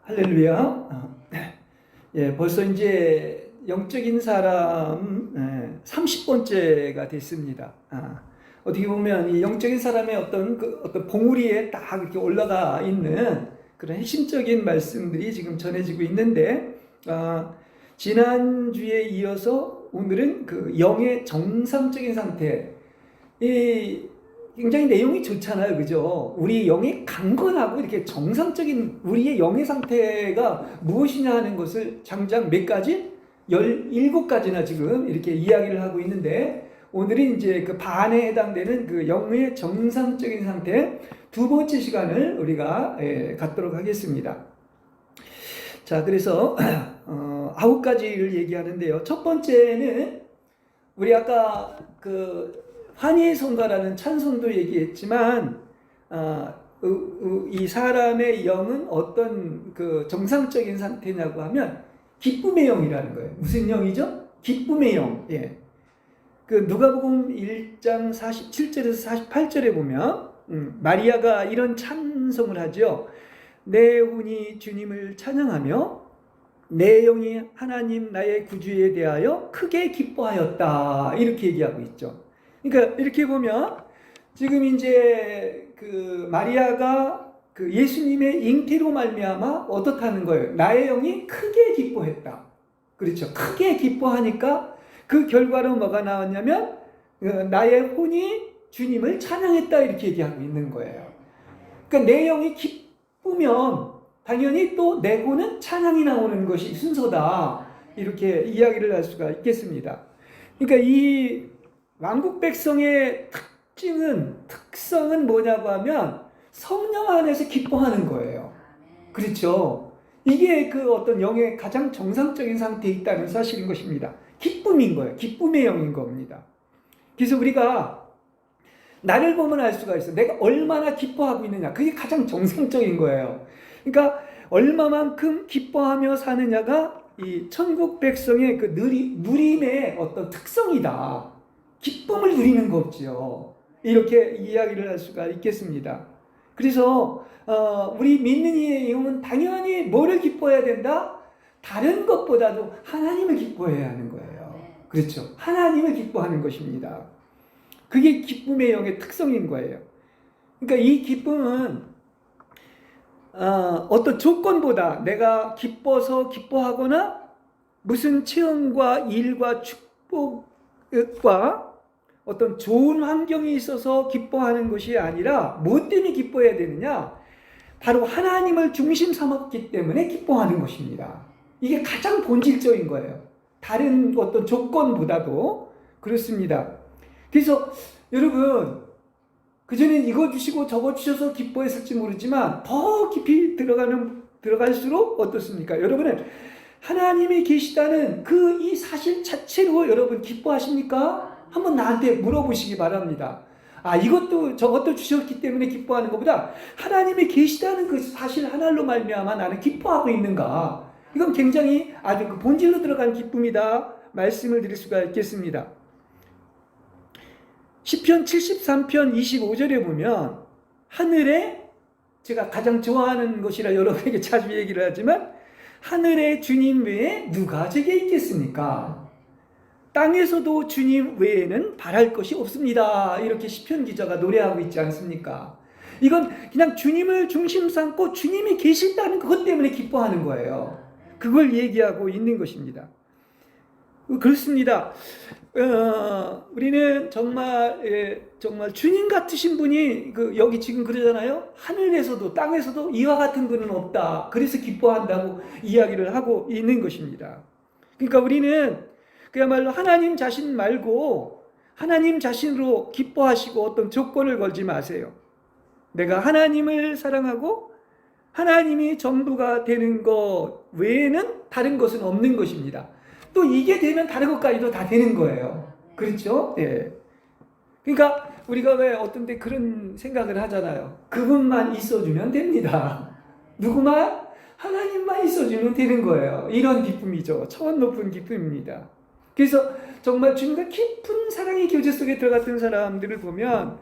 할렐루야. 예, 벌써 이제 영적인 사람 30번째가 됐습니다. 어떻게 보면 이 영적인 사람의 어떤 봉우리에 딱 이렇게 올라가 있는 그런 핵심적인 말씀들이 지금 전해지고 있는데, 지난주에 이어서 오늘은 그 영의 정상적인 상태, 굉장히 내용이 좋잖아요. 그죠? 우리 영이 강건하고 이렇게 정상적인 우리의 영의 상태가 무엇이냐 하는 것을 장장 몇 가지? 17가지나 지금 이렇게 이야기를 하고 있는데, 오늘은 이제 그 반에 해당되는 그 영의 정상적인 상태 두 번째 시간을 우리가 갖도록 하겠습니다. 자, 그래서 9가지를 얘기하는데요. 첫 번째는 우리 아까 그 환희의 성가라는 찬송도 얘기했지만, 이 사람의 영은 어떤 그 정상적인 상태냐고 하면 기쁨의 영이라는 거예요. 무슨 영이죠? 기쁨의 영. 예. 그 누가복음 1장 47절에서 48절에 보면 마리아가 이런 찬송을 하죠. 내 혼이 주님을 찬양하며 내 영이 하나님 나의 구주에 대하여 크게 기뻐하였다. 이렇게 얘기하고 있죠. 그러니까 이렇게 보면 지금 이제 그 마리아가 그 예수님의 잉태로 말미암아 어떻다는 거예요? 나의 영이 크게 기뻐했다. 그렇죠. 크게 기뻐하니까 그 결과로 뭐가 나왔냐면 나의 혼이 주님을 찬양했다 이렇게 얘기하고 있는 거예요. 그러니까 내 영이 기쁘면 당연히 또 내 혼은 찬양이 나오는 것이 순서다. 이렇게 이야기를 할 수가 있겠습니다. 그러니까 이 왕국 백성의 특성은 뭐냐고 하면 성령 안에서 기뻐하는 거예요. 그렇죠. 이게 그 어떤 영의 가장 정상적인 상태에 있다는 사실인 것입니다. 기쁨인 거예요. 기쁨의 영인 겁니다. 그래서 우리가 나를 보면 알 수가 있어. 내가 얼마나 기뻐하고 있느냐. 그게 가장 정상적인 거예요. 그러니까 얼마만큼 기뻐하며 사느냐가 이 천국 백성의 그 누림의 어떤 특성이다. 기쁨을 누리는 거죠. 이렇게 이야기를 할 수가 있겠습니다. 그래서 우리 믿는 이의 영은 당연히 뭐를 기뻐해야 된다? 다른 것보다도 하나님을 기뻐해야 하는 거예요. 그렇죠. 하나님을 기뻐하는 것입니다. 그게 기쁨의 영의 특성인 거예요. 그러니까 이 기쁨은 어떤 조건보다 내가 기뻐서 기뻐하거나 무슨 체험과 일과 축복과 어떤 좋은 환경이 있어서 기뻐하는 것이 아니라 뭐 때문에 기뻐해야 되느냐? 바로 하나님을 중심 삼았기 때문에 기뻐하는 것입니다. 이게 가장 본질적인 거예요. 다른 어떤 조건보다도 그렇습니다. 그래서 여러분, 그전엔 이거 주시고 저거 주셔서 기뻐했을지 모르지만 더 깊이 들어갈수록 어떻습니까? 여러분은 하나님이 계시다는 그 이 사실 자체로 여러분 기뻐하십니까? 한번 나한테 물어보시기 바랍니다. 이것도 저것도 주셨기 때문에 기뻐하는 것보다 하나님이 계시다는 그 사실 하나로 말미암아 나는 기뻐하고 있는가? 이건 굉장히 아주 그 본질로 들어간 기쁨이다 말씀을 드릴 수가 있겠습니다. 시편 73편 25절에 보면 하늘에, 제가 가장 좋아하는 것이라 여러분에게 자주 얘기를 하지만, 하늘에 주님 외에 누가 제게 있겠습니까? 땅에서도 주님 외에는 바랄 것이 없습니다. 이렇게 시편 기자가 노래하고 있지 않습니까? 이건 그냥 주님을 중심 삼고 주님이 계신다는 그것 때문에 기뻐하는 거예요. 그걸 얘기하고 있는 것입니다. 그렇습니다. 우리는 정말 주님 같으신 분이 여기 지금 그러잖아요. 하늘에서도 땅에서도 이와 같은 분은 없다. 그래서 기뻐한다고 이야기를 하고 있는 것입니다. 그러니까 우리는 그야말로 하나님 자신 말고 하나님 자신으로 기뻐하시고 어떤 조건을 걸지 마세요. 내가 하나님을 사랑하고 하나님이 전부가 되는 것 외에는 다른 것은 없는 것입니다. 또 이게 되면 다른 것까지도 다 되는 거예요. 그렇죠? 예. 그러니까 우리가 왜 어떤 때 그런 생각을 하잖아요. 그분만 있어주면 됩니다. 누구만? 하나님만 있어주면 되는 거예요. 이런 기쁨이죠. 차원 높은 기쁨입니다. 그래서 정말 주님과 깊은 사랑의 교제 속에 들어갔던 사람들을 보면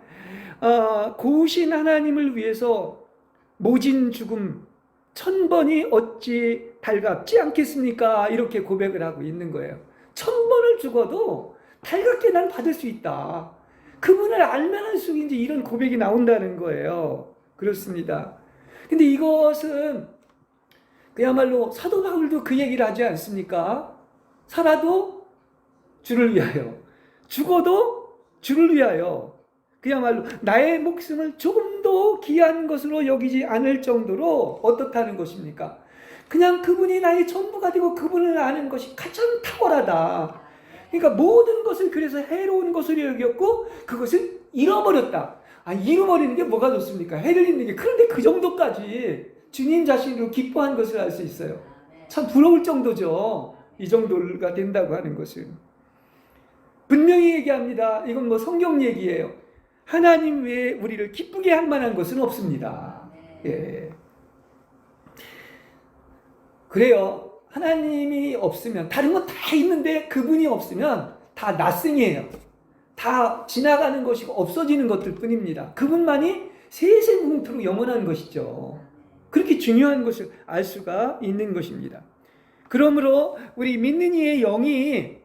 고우신 하나님을 위해서 모진 죽음, 천번이 어찌 달갑지 않겠습니까? 이렇게 고백을 하고 있는 거예요. 천번을 죽어도 달갑게 난 받을 수 있다. 그분을 알면 할수록 이제 이런 고백이 나온다는 거예요. 그렇습니다. 근데 이것은 그야말로 사도 바울도 그 얘기를 하지 않습니까? 살아도 주를 위하여, 죽어도 주를 위하여, 그야말로 나의 목숨을 조금도 귀한 것으로 여기지 않을 정도로 어떻다는 것입니까? 그냥 그분이 나의 전부가 되고 그분을 아는 것이 가장 탁월하다. 그러니까 모든 것을 그래서 해로운 것으로 여겼고 그것을 잃어버렸다. 잃어버리는 게 뭐가 좋습니까? 해를 잃는 게. 그런데 그 정도까지 주님 자신으로 기뻐한 것을 알 수 있어요. 참 부러울 정도죠. 이 정도가 된다고 하는 것은. 분명히 얘기합니다. 이건 뭐 성경 얘기예요. 하나님 외에 우리를 기쁘게 할 만한 것은 없습니다. 예. 그래요. 하나님이 없으면, 다른 건 다 있는데 그분이 없으면 다 낯승이에요. 다 지나가는 것이고 없어지는 것들 뿐입니다. 그분만이 세세무궁토록 영원한 것이죠. 그렇게 중요한 것을 알 수가 있는 것입니다. 그러므로 우리 믿는 이의 영이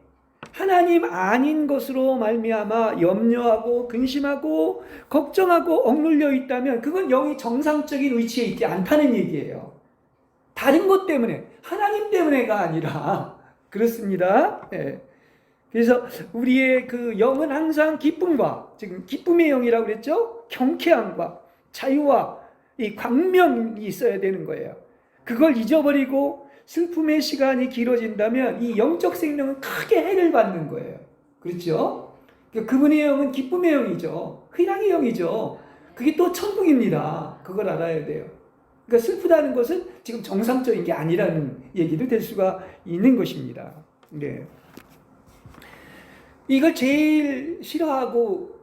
하나님 아닌 것으로 말미암아 염려하고 근심하고 걱정하고 억눌려 있다면 그건 영이 정상적인 위치에 있지 않다는 얘기예요. 다른 것 때문에, 하나님 때문에가 아니라. 그렇습니다. 네. 그래서 우리의 그 영은 항상 기쁨과, 지금 기쁨의 영이라고 그랬죠? 경쾌함과 자유와 이 광명이 있어야 되는 거예요. 그걸 잊어버리고 슬픔의 시간이 길어진다면 이 영적 생명은 크게 해를 받는 거예요. 그렇죠? 그분의 영은 기쁨의 영이죠. 희락의 영이죠. 그게 또 천국입니다. 그걸 알아야 돼요. 그러니까 슬프다는 것은 지금 정상적인 게 아니라는 얘기도 될 수가 있는 것입니다. 네. 이걸 제일 싫어하고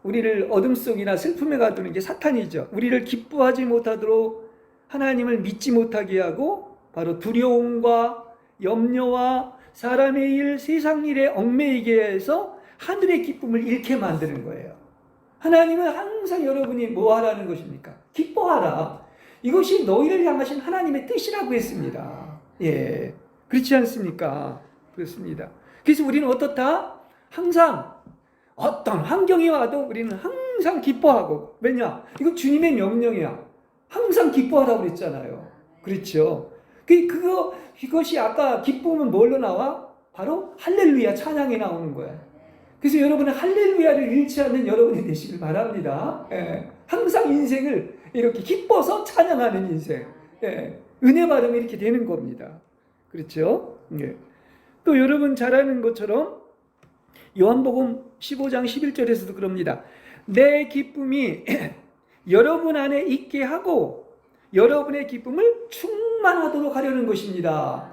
우리를 어둠 속이나 슬픔에 가두는 게 사탄이죠. 우리를 기뻐하지 못하도록 하나님을 믿지 못하게 하고 바로 두려움과 염려와 사람의 일, 세상 일에 얽매이게 해서 하늘의 기쁨을 잃게 만드는 거예요. 하나님은 항상 여러분이 뭐 하라는 것입니까? 기뻐하라. 이것이 너희를 향하신 하나님의 뜻이라고 했습니다. 예, 그렇지 않습니까? 그렇습니다. 그래서 우리는 어떻다? 항상 어떤 환경이 와도 우리는 항상 기뻐하고. 왜냐? 이거 주님의 명령이야. 항상 기뻐하라고 그랬잖아요. 그렇죠? 이것이 아까 기쁨은 뭘로 나와? 바로 할렐루야 찬양이 나오는 거야. 그래서 여러분은 할렐루야를 잃지 않는 여러분이 되시길 바랍니다. 예. 항상 인생을 이렇게 기뻐서 찬양하는 인생. 예. 은혜 받으면 이렇게 되는 겁니다. 그렇죠? 예. 또 여러분 잘 아는 것처럼 요한복음 15장 11절에서도 그럽니다. 내 기쁨이 여러분 안에 있게 하고 여러분의 기쁨을 충만하도록 하려는 것입니다.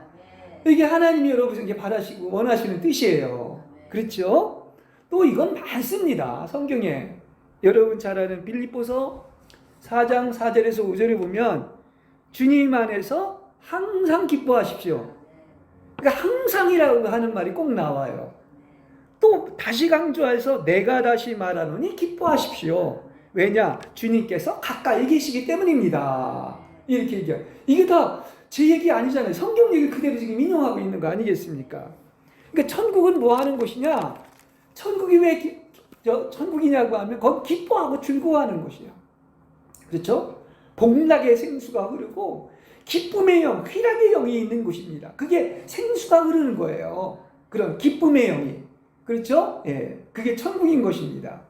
이게 하나님이 여러분에게 바라시고 원하시는 뜻이에요. 그렇죠? 또 이건 많습니다. 성경에. 여러분 잘 아는 빌립보서 4장 4절에서 5절에 보면 주님 안에서 항상 기뻐하십시오. 그러니까 항상이라고 하는 말이 꼭 나와요. 또 다시 강조해서 내가 다시 말하노니 기뻐하십시오. 왜냐? 주님께서 가까이 계시기 때문입니다. 이렇게 얘기해요. 이게 다 제 얘기 아니잖아요. 성경 얘기 그대로 지금 인용하고 있는 거 아니겠습니까? 그러니까 천국은 뭐 하는 곳이냐? 천국이 왜 천국이냐고 하면 거기 기뻐하고 즐거워하는 곳이에요. 그렇죠? 복락의 생수가 흐르고 기쁨의 영, 희락의 영이 있는 곳입니다. 그게 생수가 흐르는 거예요. 그런 기쁨의 영이. 그렇죠? 예, 그게 천국인 것입니다.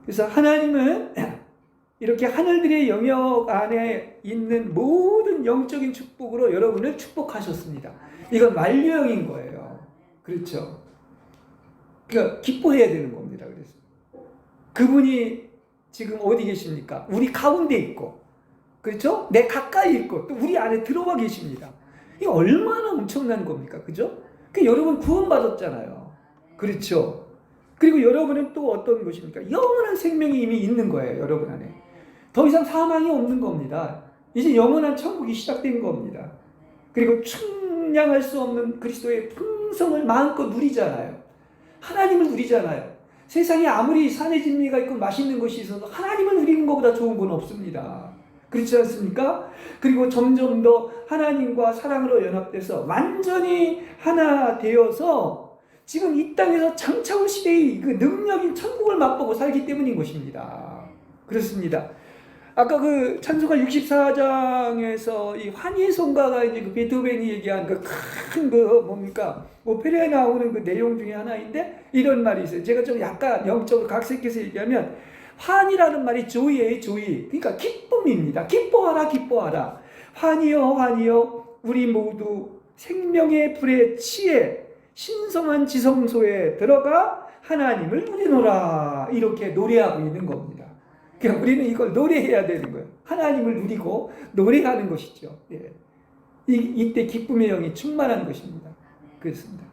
그래서 하나님은 이렇게 하늘들의 영역 안에 있는 모든 영적인 축복으로 여러분을 축복하셨습니다. 이건 만류형인 거예요. 그렇죠? 그러니까 기뻐해야 되는 겁니다. 그래서 그분이 지금 어디 계십니까? 우리 가운데 있고, 그렇죠? 내 가까이 있고, 또 우리 안에 들어와 계십니다. 이게 얼마나 엄청난 겁니까? 그죠? 여러분 구원받았잖아요. 그렇죠? 그리고 여러분은 또 어떤 것입니까? 영원한 생명이 이미 있는 거예요. 여러분 안에. 더 이상 사망이 없는 겁니다. 이제 영원한 천국이 시작된 겁니다. 그리고 충량할 수 없는 그리스도의 풍성을 마음껏 누리잖아요. 하나님을 누리잖아요. 세상에 아무리 산의 진미가 있고 맛있는 것이 있어도 하나님을 누리는 것보다 좋은 건 없습니다. 그렇지 않습니까? 그리고 점점 더 하나님과 사랑으로 연합돼서 완전히 하나 되어서 지금 이 땅에서 장차올 시대의 그 능력인 천국을 맛보고 살기 때문인 것입니다. 그렇습니다. 아까 그 찬송가 64장에서 이 환희의 성가가 이제 그 베토벤이 얘기한 그 큰 그 뭡니까? 오페라에 나오는 그 내용 중에 하나인데 이런 말이 있어요. 제가 좀 약간 영적으로 각색해서 얘기하면 환희라는 말이 조이예요, 조이. 그러니까 기쁨입니다. 기뻐하라, 기뻐하라. 환희여, 환희여, 우리 모두 생명의 불에 취해 신성한 지성소에 들어가 하나님을 누리노라. 이렇게 노래하고 있는 겁니다. 그러니까 우리는 이걸 노래해야 되는 거예요. 하나님을 누리고 노래하는 것이죠. 예. 이때 기쁨의 영이 충만한 것입니다. 그렇습니다.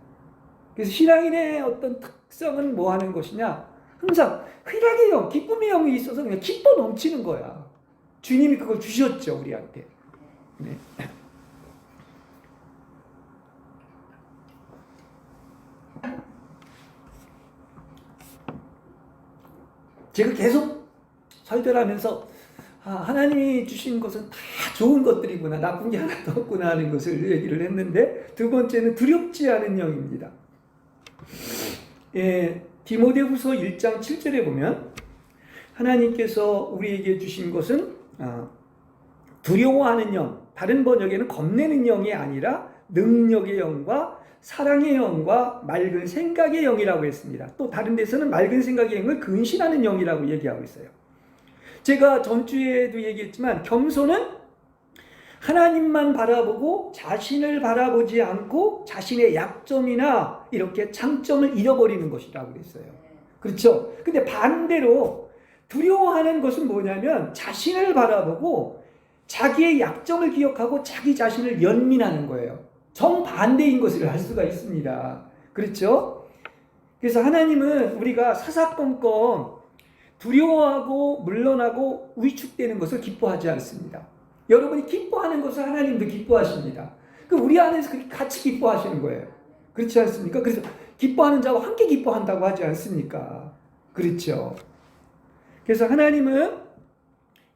그래서 신앙인의 어떤 특성은 뭐 하는 것이냐? 항상 희락의 영, 기쁨의 영이 있어서 그냥 기뻐 넘치는 거야. 주님이 그걸 주셨죠, 우리한테. 네. 제가 계속 설교하면서 하나님이 주신 것은 다 좋은 것들이구나, 나쁜 게 하나도 없구나 하는 것을 얘기를 했는데, 두 번째는 두렵지 않은 영입니다. 예, 디모데후서 1장 7절에 보면 하나님께서 우리에게 주신 것은 두려워하는 영, 다른 번역에는 겁내는 영이 아니라 능력의 영과 사랑의 영과 맑은 생각의 영이라고 했습니다. 또 다른 데서는 맑은 생각의 영을 근신하는 영이라고 얘기하고 있어요. 제가 전주에도 얘기했지만 겸손은 하나님만 바라보고 자신을 바라보지 않고 자신의 약점이나 이렇게 장점을 잃어버리는 것이라고 그랬어요. 그렇죠? 근데 반대로 두려워하는 것은 뭐냐면 자신을 바라보고 자기의 약점을 기억하고 자기 자신을 연민하는 거예요. 정반대인 것을 할 수가 있습니다. 그렇죠? 그래서 하나님은 우리가 사사건건 두려워하고 물러나고 위축되는 것을 기뻐하지 않습니다. 여러분이 기뻐하는 것을 하나님도 기뻐하십니다. 그 우리 안에서 같이 기뻐하시는 거예요. 그렇지 않습니까? 그래서 기뻐하는 자와 함께 기뻐한다고 하지 않습니까? 그렇죠. 그래서 하나님은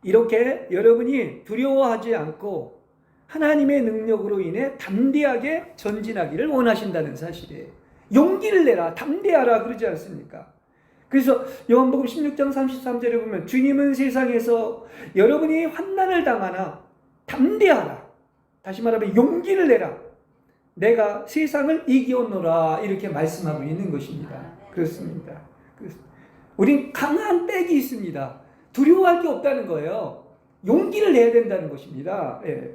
이렇게 여러분이 두려워하지 않고 하나님의 능력으로 인해 담대하게 전진하기를 원하신다는 사실이에요. 용기를 내라, 담대하라 그러지 않습니까? 그래서 요한복음 16장 33절에 보면 주님은 세상에서 여러분이 환난을 당하나 담대하라. 다시 말하면 용기를 내라. 내가 세상을 이기었노라. 이렇게 말씀하고 있는 것입니다. 그렇습니다. 우린 강한 백이 있습니다. 두려워할 게 없다는 거예요. 용기를 내야 된다는 것입니다. 예.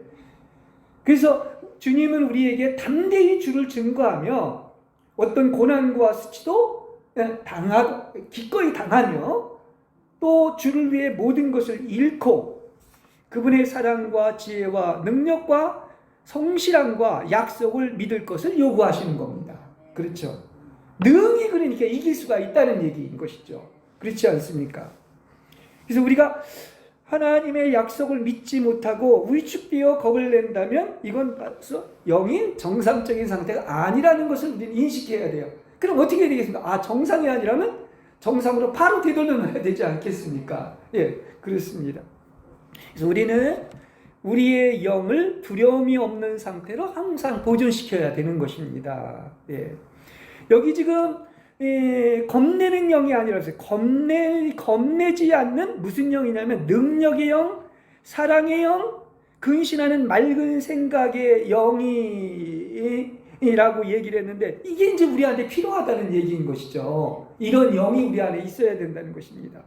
그래서 주님은 우리에게 담대히 주를 증거하며 어떤 고난과 수치도 기꺼이 당하며 또 주를 위해 모든 것을 잃고 그분의 사랑과 지혜와 능력과 성실함과 약속을 믿을 것을 요구하시는 겁니다. 그렇죠? 능히 그러니까 이길 수가 있다는 얘기인 것이죠. 그렇지 않습니까? 그래서 우리가 하나님의 약속을 믿지 못하고 위축되어 겁을 낸다면 이건 벌써 영이 정상적인 상태가 아니라는 것을 우리는 인식해야 돼요. 그럼 어떻게 되겠습니까? 정상이 아니라면 정상으로 바로 되돌려 놔야 되지 않겠습니까? 예, 그렇습니다. 그래서 우리는 우리의 영을 두려움이 없는 상태로 항상 보존시켜야 되는 것입니다. 예. 여기 지금 겁내는 영이 아니라 겁내지 않는 무슨 영이냐면 능력의 영, 사랑의 영, 근신하는 맑은 생각의 영이라고 얘기를 했는데 이게 이제 우리한테 필요하다는 얘기인 것이죠. 이런 영이 우리 안에 있어야 된다는 것입니다.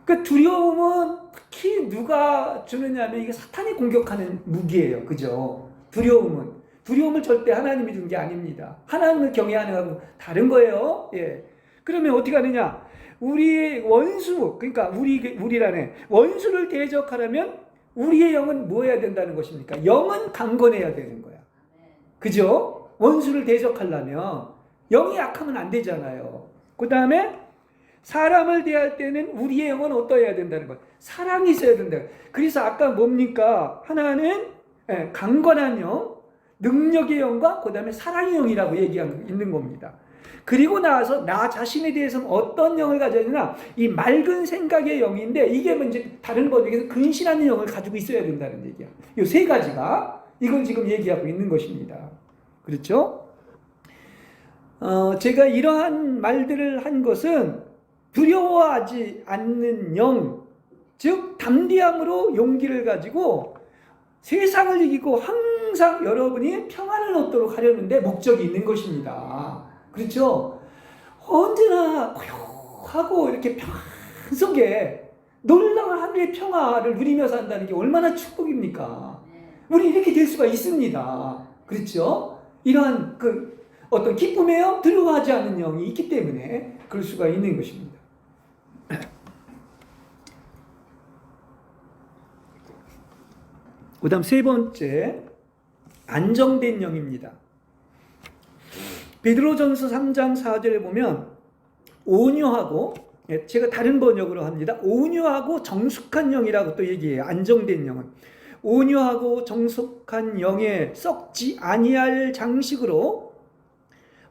그 두려움은 특히 누가 주느냐면 이게 사탄이 공격하는 무기예요. 그죠? 두려움을 절대 하나님이 준 게 아닙니다. 하나님을 경외하는 거하고 다른 거예요. 예. 그러면 어떻게 하느냐? 우리의 원수, 그러니까 우리라네 원수를 대적하려면 우리의 영은 뭐 해야 된다는 것입니까? 영은 강건해야 되는 거야. 그죠? 원수를 대적하려면 영이 약하면 안 되잖아요. 그 다음에 사람을 대할 때는 우리의 영은 어떠해야 된다는 거예요? 사랑이 있어야 된다. 그래서 아까 뭡니까? 하나는 강건한 영, 능력의 영과 그 다음에 사랑의 영이라고 얘기하고 있는 겁니다. 그리고 나서 나 자신에 대해서 어떤 영을 가져야 되나? 이 맑은 생각의 영인데 이게 이제 다른 번역에서 근신하는 영을 가지고 있어야 된다는 얘기야. 이 세 가지가 이걸 지금 얘기하고 있는 것입니다. 그렇죠? 제가 이러한 말들을 한 것은 두려워하지 않는 영, 즉 담대함으로 용기를 가지고 세상을 이기고 항상 여러분이 평안을 얻도록 하려는데 목적이 있는 것입니다. 그렇죠? 언제나 고요하고 이렇게 평안 속에 놀라운 하늘의 평화를 누리며 산다는 게 얼마나 축복입니까? 우리 이렇게 될 수가 있습니다. 그렇죠? 이러한 어떤 기쁨의 영, 두려워하지 않는 영이 있기 때문에 그럴 수가 있는 것입니다. 그 다음 세 번째, 안정된 영입니다. 베드로전서 3장 4절에 보면 온유하고, 제가 다른 번역으로 합니다. 온유하고 정숙한 영이라고 또 얘기해요. 안정된 영은 온유하고 정숙한 영에 썩지 아니할 장식으로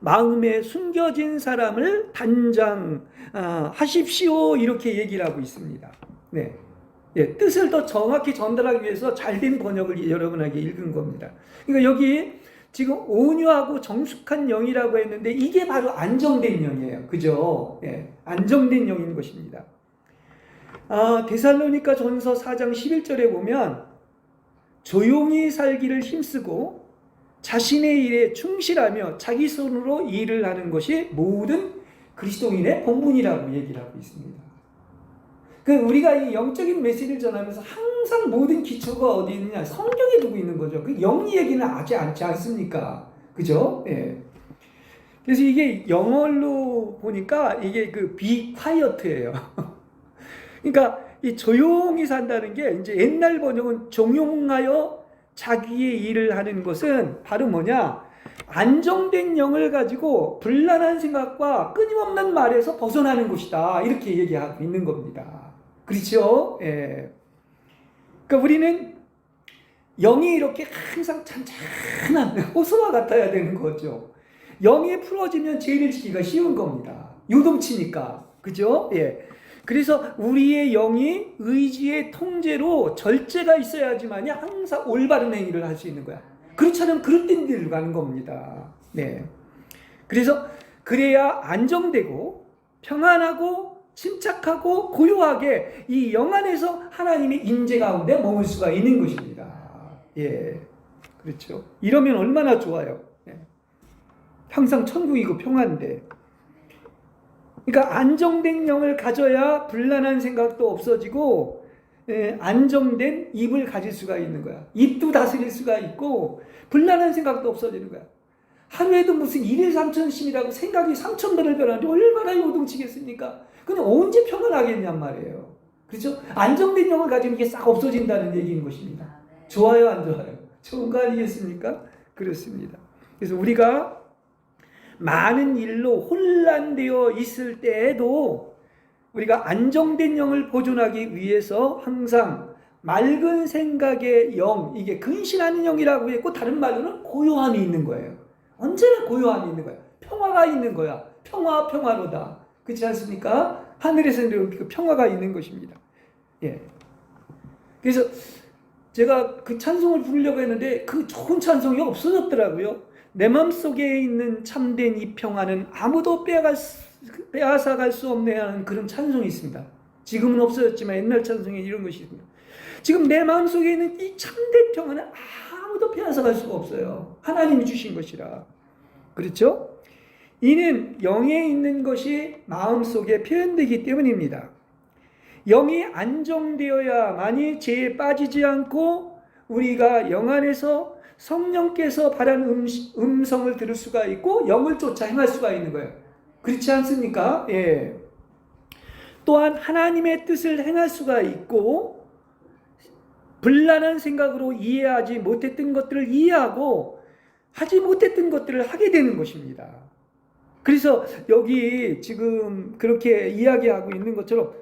마음에 숨겨진 사람을 단장하십시오, 이렇게 얘기를 하고 있습니다. 네. 뜻을 더 정확히 전달하기 위해서 잘된 번역을 여러분에게 읽은 겁니다. 그러니까 여기 지금 온유하고 정숙한 영이라고 했는데 이게 바로 안정된 영이에요. 그죠? 안정된 영인 것입니다. 데살로니가 전서 4장 11절에 보면 조용히 살기를 힘쓰고 자신의 일에 충실하며 자기 손으로 일을 하는 것이 모든 그리스도인의 본분이라고 얘기를 하고 있습니다. 우리가 이 영적인 메시지를 전하면서 항상 모든 기초가 어디 있느냐? 성경에 두고 있는 거죠. 영 얘기는 하지 않지 않습니까? 그죠? 그래서 이게 영어로 보니까 이게 be quiet예요. 그러니까 이 조용히 산다는 게 이제 옛날 번역은 종용하여 자기의 일을 하는 것은 바로 뭐냐? 안정된 영을 가지고 불안한 생각과 끊임없는 말에서 벗어나는 것이다. 이렇게 얘기하고 있는 겁니다. 그렇죠? 그러니까 우리는 영이 이렇게 항상 잔잔한 호수와 같아야 되는 거죠. 영이 풀어지면 죄를 지기가 쉬운 겁니다. 요동치니까. 그죠? 그래서 우리의 영이 의지의 통제로 절제가 있어야지만이 항상 올바른 행위를 할 수 있는 거야. 그렇지 않으면 그릇된 길로 가는 겁니다. 그래서 그래야 안정되고 평안하고 침착하고 고요하게 이 영 안에서 하나님의 임재 가운데 머물 수가 있는 것입니다. 그렇죠. 이러면 얼마나 좋아요. 항상 천국이고 평안데. 그러니까 안정된 영을 가져야 불안한 생각도 없어지고 안정된 입을 가질 수가 있는 거야. 입도 다스릴 수가 있고 불안한 생각도 없어지는 거야. 하루에도 무슨 1일 3천심이라고 생각이 3,000번을 변하는데 얼마나 요동치겠습니까? 근데 언제 평안하겠냔 말이에요. 그렇죠? 안정된 영을 가지면 이게 싹 없어진다는 얘기인 것입니다. 좋아요, 안 좋아요? 좋은 거 아니겠습니까? 그렇습니다. 그래서 우리가 많은 일로 혼란되어 있을 때에도 우리가 안정된 영을 보존하기 위해서 항상 맑은 생각의 영, 이게 근신하는 영이라고 했고 다른 말로는 고요함이 있는 거예요. 언제나 고요함이 있는 거야. 평화가 있는 거야. 평화로다. 그렇지 않습니까? 하늘에서는 그 평화가 있는 것입니다. 그래서 제가 그 찬송을 부르려고 했는데 그 좋은 찬송이 없어졌더라고요. 내 마음속에 있는 참된 이 평화는 아무도 빼앗아갈 수 없네 하는 그런 찬송이 있습니다. 지금은 없어졌지만 옛날 찬송에 이런 것이 있습니다. 지금 내 마음속에 있는 이 참된 평화는 아무도 빼앗아갈 수가 없어요. 하나님이 주신 것이라. 그렇죠? 이는 영에 있는 것이 마음속에 표현되기 때문입니다. 영이 안정되어야만이 죄에 빠지지 않고 우리가 영 안에서 성령께서 바라는 음성을 들을 수가 있고 영을 쫓아 행할 수가 있는 거예요. 그렇지 않습니까? 또한 하나님의 뜻을 행할 수가 있고 불란한 생각으로 이해하지 못했던 것들을 이해하고 하지 못했던 것들을 하게 되는 것입니다. 그래서 여기 지금 그렇게 이야기하고 있는 것처럼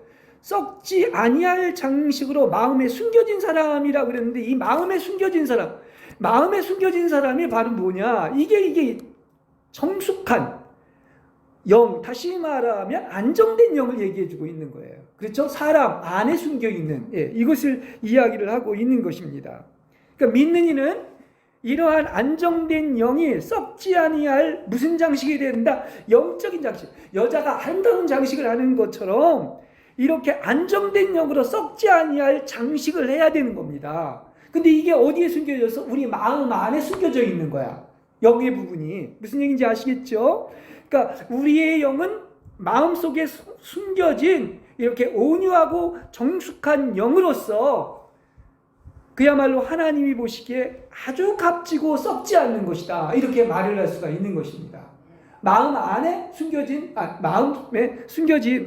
썩지 아니할 장식으로 마음에 숨겨진 사람이라고 그랬는데 이 마음에 숨겨진 사람이 바로 뭐냐? 이게 정숙한 영, 다시 말하면 안정된 영을 얘기해주고 있는 거예요. 그렇죠? 사람 안에 숨겨있는, 이것을 이야기를 하고 있는 것입니다. 그러니까 믿는 이는 이러한 안정된 영이 썩지 아니할 무슨 장식이 된다? 영적인 장식. 여자가 아름다운 장식을 하는 것처럼 이렇게 안정된 영으로 썩지 아니할 장식을 해야 되는 겁니다. 근데 이게 어디에 숨겨져서? 우리 마음 안에 숨겨져 있는 거야. 영의 부분이. 무슨 얘기인지 아시겠죠? 그러니까 우리의 영은 마음속에 숨겨진 이렇게 온유하고 정숙한 영으로서 그야말로 하나님이 보시기에 아주 값지고 썩지 않는 것이다. 이렇게 말을 할 수가 있는 것입니다. 마음에 숨겨진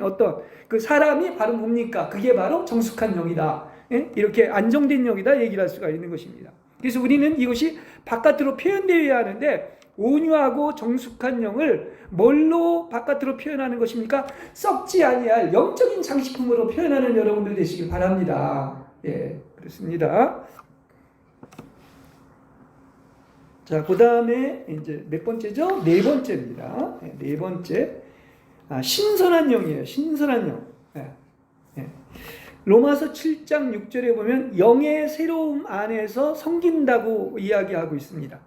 어떤 그 사람이 바로 뭡니까? 그게 바로 정숙한 영이다. 이렇게 안정된 영이다 얘기를 할 수가 있는 것입니다. 그래서 우리는 이것이 바깥으로 표현되어야 하는데 온유하고 정숙한 영을 뭘로 바깥으로 표현하는 것입니까? 썩지 아니할 영적인 장식품으로 표현하는 여러분들 되시길 바랍니다. 그렇습니다. 자, 그 다음에 이제 몇 번째죠? 네 번째입니다. 네 번째. 신선한 영이에요. 신선한 영. 로마서 7장 6절에 보면 영의 새로움 안에서 섬긴다고 이야기하고 있습니다.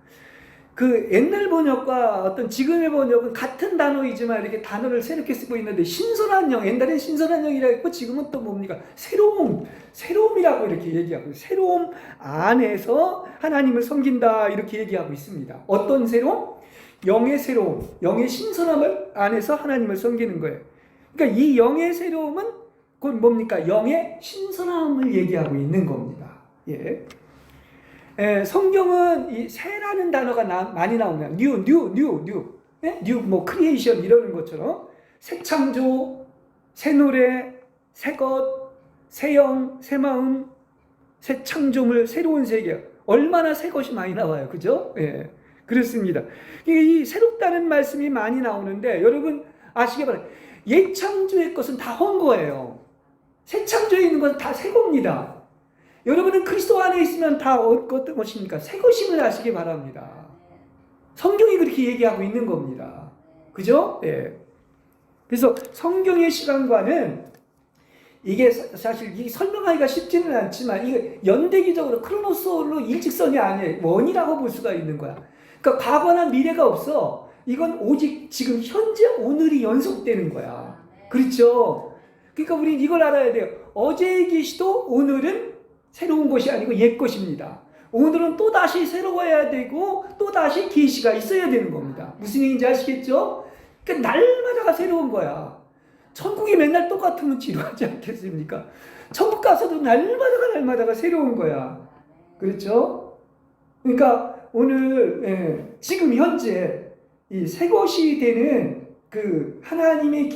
그 옛날 번역과 어떤 지금의 번역은 같은 단어이지만 이렇게 단어를 새롭게 쓰고 있는데 신선한 영, 옛날엔 신선한 영이라고 했고 지금은 또 뭡니까? 새로움이라고 이렇게 얘기하고 새로움 안에서 하나님을 섬긴다 이렇게 얘기하고 있습니다. 어떤 새로움? 영의 새로움, 영의 신선함을 안에서 하나님을 섬기는 거예요. 그러니까 이 영의 새로움은 곧 뭡니까? 영의 신선함을 얘기하고 있는 겁니다. 성경은 이 새라는 단어가 많이 나오면 new, 뭐 크리에이션 이러는 것처럼 새 창조, 새 노래, 새 것, 새 영, 새 마음, 새 창조물, 새로운 세계. 얼마나 새 것이 많이 나와요, 그죠? 그렇습니다. 이 새롭다는 말씀이 많이 나오는데 여러분 아시기 바랍니다. 옛 창조의 것은 다 헌 거예요. 새 창조에 있는 것은 다 새 겁니다. 여러분은 그리스도 안에 있으면 다 어떤 것입니까? 새 것임을 아시기 바랍니다. 성경이 그렇게 얘기하고 있는 겁니다. 그죠? 그래서 성경의 시간과는 이게 사실 이 설명하기가 쉽지는 않지만 이게 연대기적으로 크로노스로 일직선이 아니에요. 원이라고 볼 수가 있는 거야. 그러니까 과거나 미래가 없어. 이건 오직 지금 현재 오늘이 연속되는 거야. 그렇죠? 그러니까 우리는 이걸 알아야 돼요. 어제의 계시도 오늘은 새로운 것이 아니고 옛 것입니다. 오늘은 또다시 새로워야 되고 또다시 계시가 있어야 되는 겁니다. 무슨 얘기인지 아시겠죠? 그러니까 날마다가 새로운 거야. 천국이 맨날 똑같으면 지루하지 않겠습니까? 천국 가서도 날마다가 새로운 거야. 그렇죠? 그러니까 오늘 지금 현재 이 새 것이 되는 그 하나님의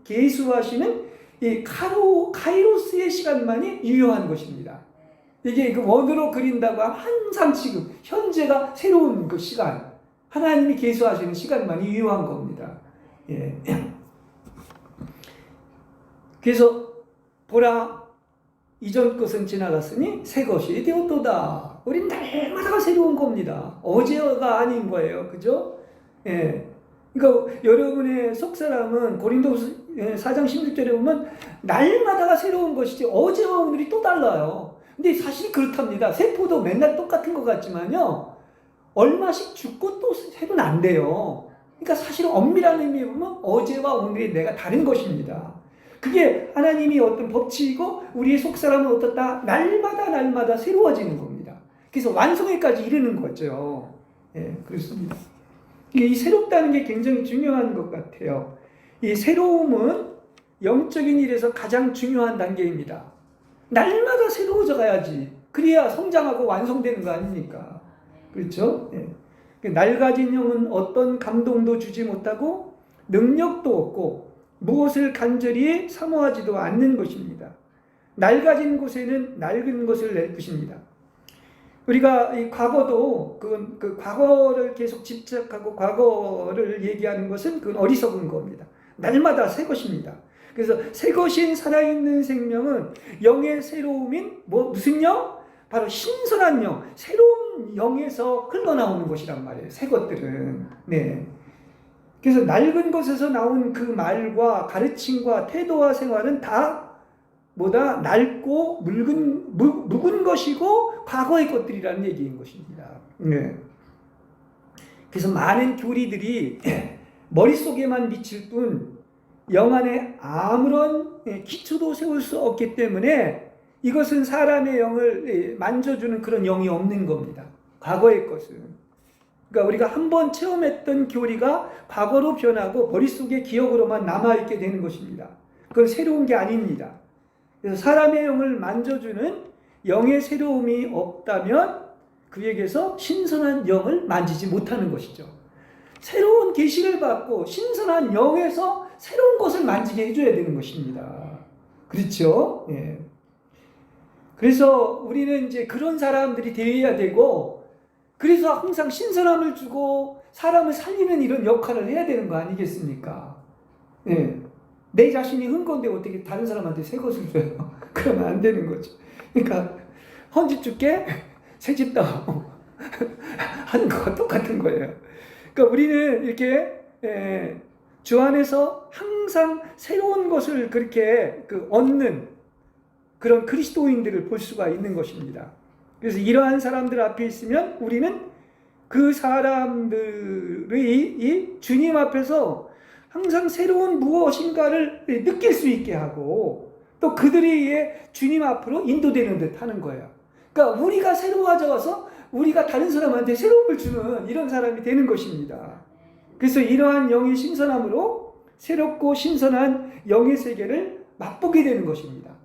계수하시는 이 카이로스의 시간만이 유효한 것입니다. 이게 그 원으로 그린다고 하면 항상 지금 현재가 새로운 그 시간, 하나님이 계수하시는 시간만이 유효한 겁니다. 그래서 보라, 이전 것은 지나갔으니 새 것이 되었도다. 우린 날마다 새로운 겁니다. 어제가 아닌 거예요, 그죠? 그러니까 여러분의 속사람은 고린도서 4장 16절에 보면 날마다가 새로운 것이지 어제와 오늘이 또 달라요. 근데 사실 그렇답니다. 세포도 맨날 똑같은 것 같지만요, 얼마씩 죽고 또 새로는 안 돼요. 그러니까 사실 엄밀한 의미에 보면 어제와 오늘이 내가 다른 것입니다. 그게 하나님이 어떤 법칙이고 우리의 속사람은 어떻다? 날마다 새로워지는 겁니다. 그래서 완성에까지 이르는 거죠. 그렇습니다. 이 새롭다는 게 굉장히 중요한 것 같아요. 이 새로움은 영적인 일에서 가장 중요한 단계입니다. 날마다 새로워져 가야지. 그래야 성장하고 완성되는 거 아닙니까? 그렇죠? 낡아진 영은 어떤 감동도 주지 못하고 능력도 없고 무엇을 간절히 사모하지도 않는 것입니다. 낡아진 곳에는 낡은 것을 낼 것입니다. 우리가 이 과거도 그 과거를 계속 집착하고 과거를 얘기하는 것은 그건 어리석은 겁니다. 날마다 새 것입니다. 그래서 새 것인 살아있는 생명은 영의 새로움인 무슨 영? 바로 신선한 영, 새로운 영에서 흘러나오는 것이란 말이에요. 새 것들은. 그래서 낡은 것에서 나온 그 말과 가르침과 태도와 생활은 다 뭐다? 낡고 묵은 것이고 과거의 것들이라는 얘기인 것입니다. 네. 그래서 많은 교리들이 머릿속에만 미칠 뿐 영 안에 아무런 기초도 세울 수 없기 때문에 이것은 사람의 영을 만져주는 그런 영이 없는 겁니다. 과거의 것은. 그러니까 우리가 한번 체험했던 교리가 과거로 변하고 머릿속에 기억으로만 남아있게 되는 것입니다. 그건 새로운 게 아닙니다. 그래서 사람의 영을 만져주는 영의 새로움이 없다면 그에게서 신선한 영을 만지지 못하는 것이죠. 새로운 계시를 받고 신선한 영에서 새로운 것을 만지게 해줘야 되는 것입니다. 그렇죠? 예. 그래서 우리는 이제 그런 사람들이 되어야 되고, 그래서 항상 신선함을 주고 사람을 살리는 이런 역할을 해야 되는 거 아니겠습니까? 예. 내 자신이 흥 건데 어떻게 다른 사람한테 새 것을 줘요? 그러면 안 되는 거죠. 그러니까 헌집 줄게, 새집 다오 하는 거와 똑같은 거예요. 그러니까 우리는 이렇게 주 안에서 항상 새로운 것을 그렇게 얻는 그런 그리스도인들을 볼 수가 있는 것입니다. 그래서 이러한 사람들 앞에 있으면 우리는 그 사람들의 이 주님 앞에서 항상 새로운 무엇인가를 느낄 수 있게 하고 또 그들이 주님 앞으로 인도되는 듯 하는 거예요. 그러니까 우리가 새로워져서 우리가 다른 사람한테 새로움을 주는 이런 사람이 되는 것입니다. 그래서 이러한 영의 신선함으로 새롭고 신선한 영의 세계를 맛보게 되는 것입니다.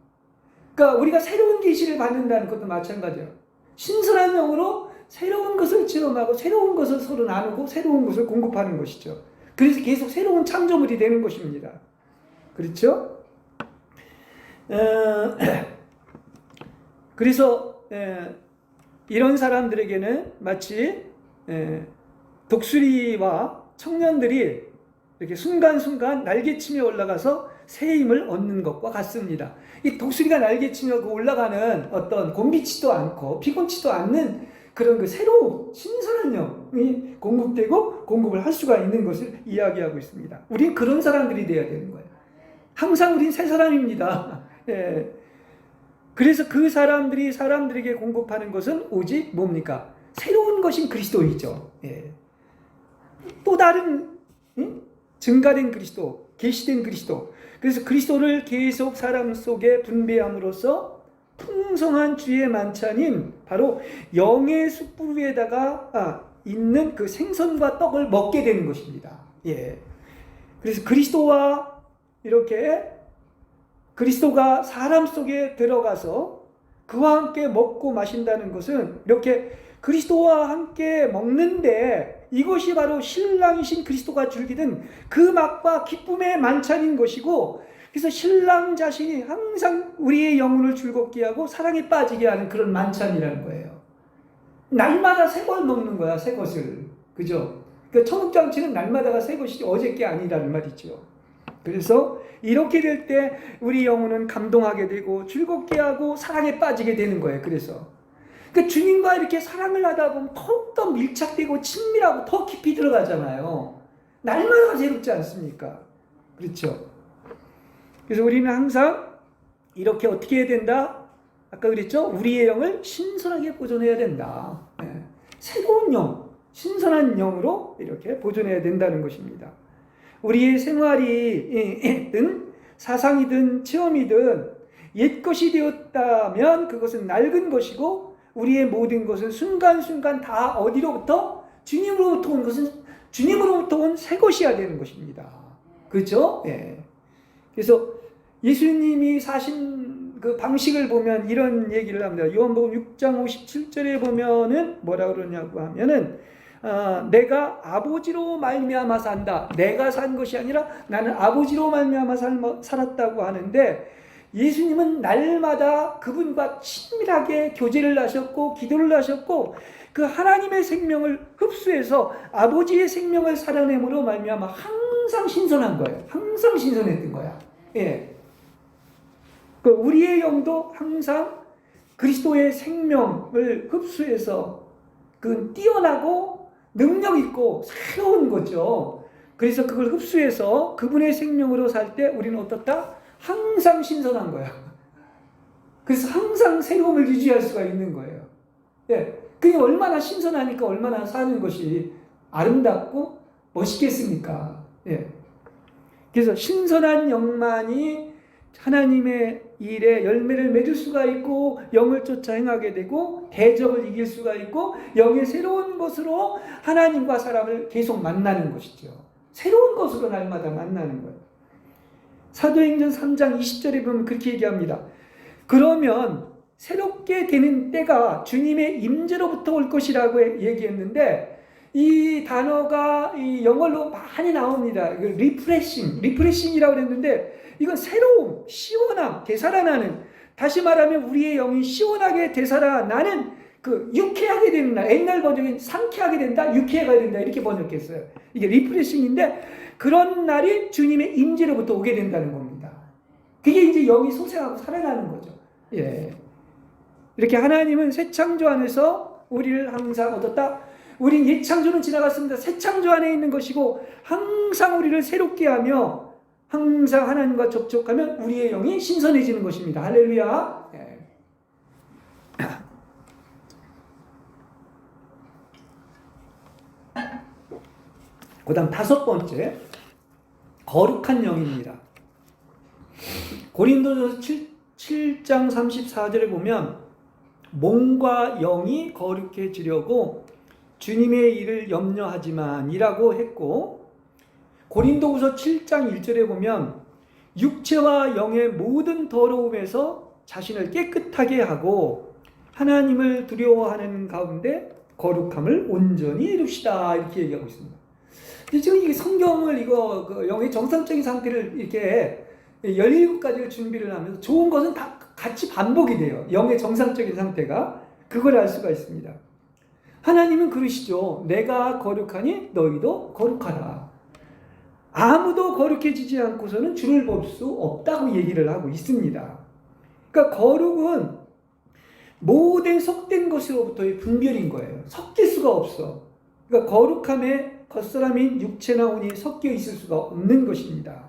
그러니까 우리가 새로운 계시를 받는다는 것도 마찬가지예요. 신선한 영으로 새로운 것을 체험하고 새로운 것을 서로 나누고 새로운 것을 공급하는 것이죠. 그래서 계속 새로운 창조물이 되는 것입니다. 그렇죠? 그래서 이런 사람들에게는 마치 독수리와 청년들이 이렇게 순간순간 날개치며 올라가서 새 힘을 얻는 것과 같습니다. 이 독수리가 날개치며 올라가는 어떤 곤비치도 않고 피곤치도 않는 그런 그 새로운 신선한 영이 공급되고 공급을 할 수가 있는 것을 이야기하고 있습니다. 우린 그런 사람들이 되어야 되는 거예요. 항상 우린 새 사람입니다. 예. 그래서 그 사람들이 사람들에게 공급하는 것은 오직 뭡니까? 새로운 것인 그리스도이죠. 예. 또 다른 증가된 그리스도, 계시된 그리스도. 그래서 그리스도를 계속 사람 속에 분배함으로써 풍성한 주의 만찬인 바로 영의 숯불 위에다가 있는 그 생선과 떡을 먹게 되는 것입니다. 예. 그래서 그리스도와 이렇게 그리스도가 사람 속에 들어가서 그와 함께 먹고 마신다는 것은 이렇게 그리스도와 함께 먹는데 이것이 바로 신랑이신 그리스도가 즐기는 그 맛과 기쁨의 만찬인 것이고, 그래서 신랑 자신이 항상 우리의 영혼을 즐겁게 하고 사랑에 빠지게 하는 그런 만찬이라는 거예요. 날마다 새 걸 먹는 거야, 새 것을. 그죠? 그러니까 천국장치는 날마다가 새 것이지 어제 게 아니라는 말이죠. 그래서 이렇게 될 때 우리 영혼은 감동하게 되고 즐겁게 하고 사랑에 빠지게 되는 거예요. 그래서 그러니까 주님과 이렇게 사랑을 하다 보면 더욱더 밀착되고 친밀하고 더 깊이 들어가잖아요. 날마다 새롭지 않습니까? 그렇죠? 그래서 우리는 항상 이렇게 어떻게 해야 된다? 아까 그랬죠? 우리의 영을 신선하게 보존해야 된다. 네. 새로운 영, 신선한 영으로 이렇게 보존해야 된다는 것입니다. 우리의 생활이든 사상이든 체험이든 옛것이 되었다면 그것은 낡은 것이고 우리의 모든 것은 순간순간 다 어디로부터? 주님으로부터 온 것은 주님으로부터 온 새 것이어야 되는 것입니다. 그렇죠? 예. 그래서 예수님이 사신 그 방식을 보면 이런 얘기를 합니다. 요한복음 6장 57절에 보면은 뭐라 그러냐고 하면은 내가 아버지로 말미암아 산다. 내가 산 것이 아니라 나는 아버지로 말미암아 살았다고 하는데, 예수님은 날마다 그분과 친밀하게 교제를 하셨고 기도를 하셨고 그 하나님의 생명을 흡수해서 아버지의 생명을 살아냄으로 말미암아 항상 신선한 거예요. 항상 신선했던 거야. 예. 그 우리의 영도 항상 그리스도의 생명을 흡수해서 그 뛰어나고 능력 있고 새로운 거죠. 그래서 그걸 흡수해서 그분의 생명으로 살 때 우리는 어떻다? 항상 신선한 거야. 그래서 항상 새로움을 유지할 수가 있는 거예요. 예. 그게 얼마나 신선하니까 얼마나 사는 것이 아름답고 멋있겠습니까? 예. 그래서 신선한 영만이 하나님의 일에 열매를 맺을 수가 있고 영을 쫓아 행하게 되고 대적을 이길 수가 있고 영의 새로운 것으로 하나님과 사람을 계속 만나는 것이죠. 새로운 것으로 날마다 만나는 거예요. 사도행전 3장 20절에 보면 그렇게 얘기합니다. 그러면 새롭게 되는 때가 주님의 임재로부터 올 것이라고 얘기했는데 이 단어가 이 영어로 많이 나옵니다. 리프레싱이라고 했는데 이건 새로움, 시원함, 되살아나는, 다시 말하면 우리의 영이 시원하게 되살아나는 그 유쾌하게 되는 날, 옛날 번역은 상쾌하게 된다, 유쾌하게 된다 이렇게 번역했어요. 이게 리프레싱인데 그런 날이 주님의 임재로부터 오게 된다는 겁니다. 그게 이제 영이 소생하고 살아나는 거죠. 예. 이렇게 하나님은 새 창조 안에서 우리를 항상 얻었다. 우린 옛 창조는 지나갔습니다. 새 창조 안에 있는 것이고 항상 우리를 새롭게 하며 항상 하나님과 접촉하면 우리의 영이 신선해지는 것입니다. 할렐루야. 예. 그 다음 5번째, 거룩한 영입니다. 고린도전서 7장 34절에 보면 몸과 영이 거룩해지려고 주님의 일을 염려하지만 이라고 했고, 고린도후서 7장 1절에 보면 육체와 영의 모든 더러움에서 자신을 깨끗하게 하고 하나님을 두려워하는 가운데 거룩함을 온전히 이룹시다 이렇게 얘기하고 있습니다. 지금 이게 성경을 영의 정상적인 상태를 이렇게 17가지를 준비를 하면서 좋은 것은 다 같이 반복이 돼요. 영의 정상적인 상태가. 그걸 알 수가 있습니다. 하나님은 그러시죠. 내가 거룩하니 너희도 거룩하라. 아무도 거룩해지지 않고서는 주를 볼 수 없다고 얘기를 하고 있습니다. 그러니까 거룩은 모든 속된 것으로부터의 분별인 거예요. 섞일 수가 없어. 그러니까 거룩함에 겉사람인 육체나 혼이 섞여 있을 수가 없는 것입니다.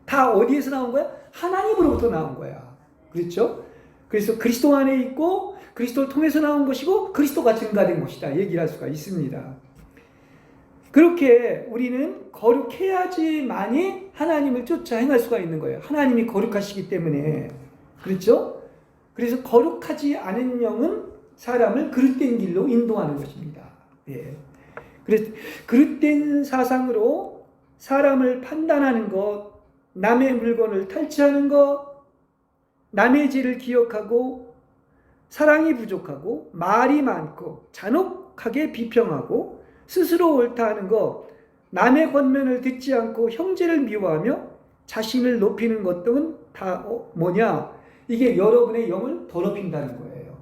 다 어디에서 나온 거야? 하나님으로부터 나온 거야. 그렇죠? 그래서 그리스도 안에 있고 그리스도를 통해서 나온 것이고 그리스도가 증가된 것이다 얘기를 할 수가 있습니다. 그렇게 우리는 거룩해야지만이 하나님을 쫓아 행할 수가 있는 거예요. 하나님이 거룩하시기 때문에. 그렇죠? 그래서 거룩하지 않은 영은 사람을 그릇된 길로 인도하는 것입니다. 예. 그래서 그릇된 사상으로 사람을 판단하는 것, 남의 물건을 탈취하는 것, 남의 죄를 기억하고 사랑이 부족하고 말이 많고 잔혹하게 비평하고 스스로 옳다 하는 것, 남의 권면을 듣지 않고 형제를 미워하며 자신을 높이는 것 등은 다 뭐냐? 이게 여러분의 영을 더럽힌다는 거예요.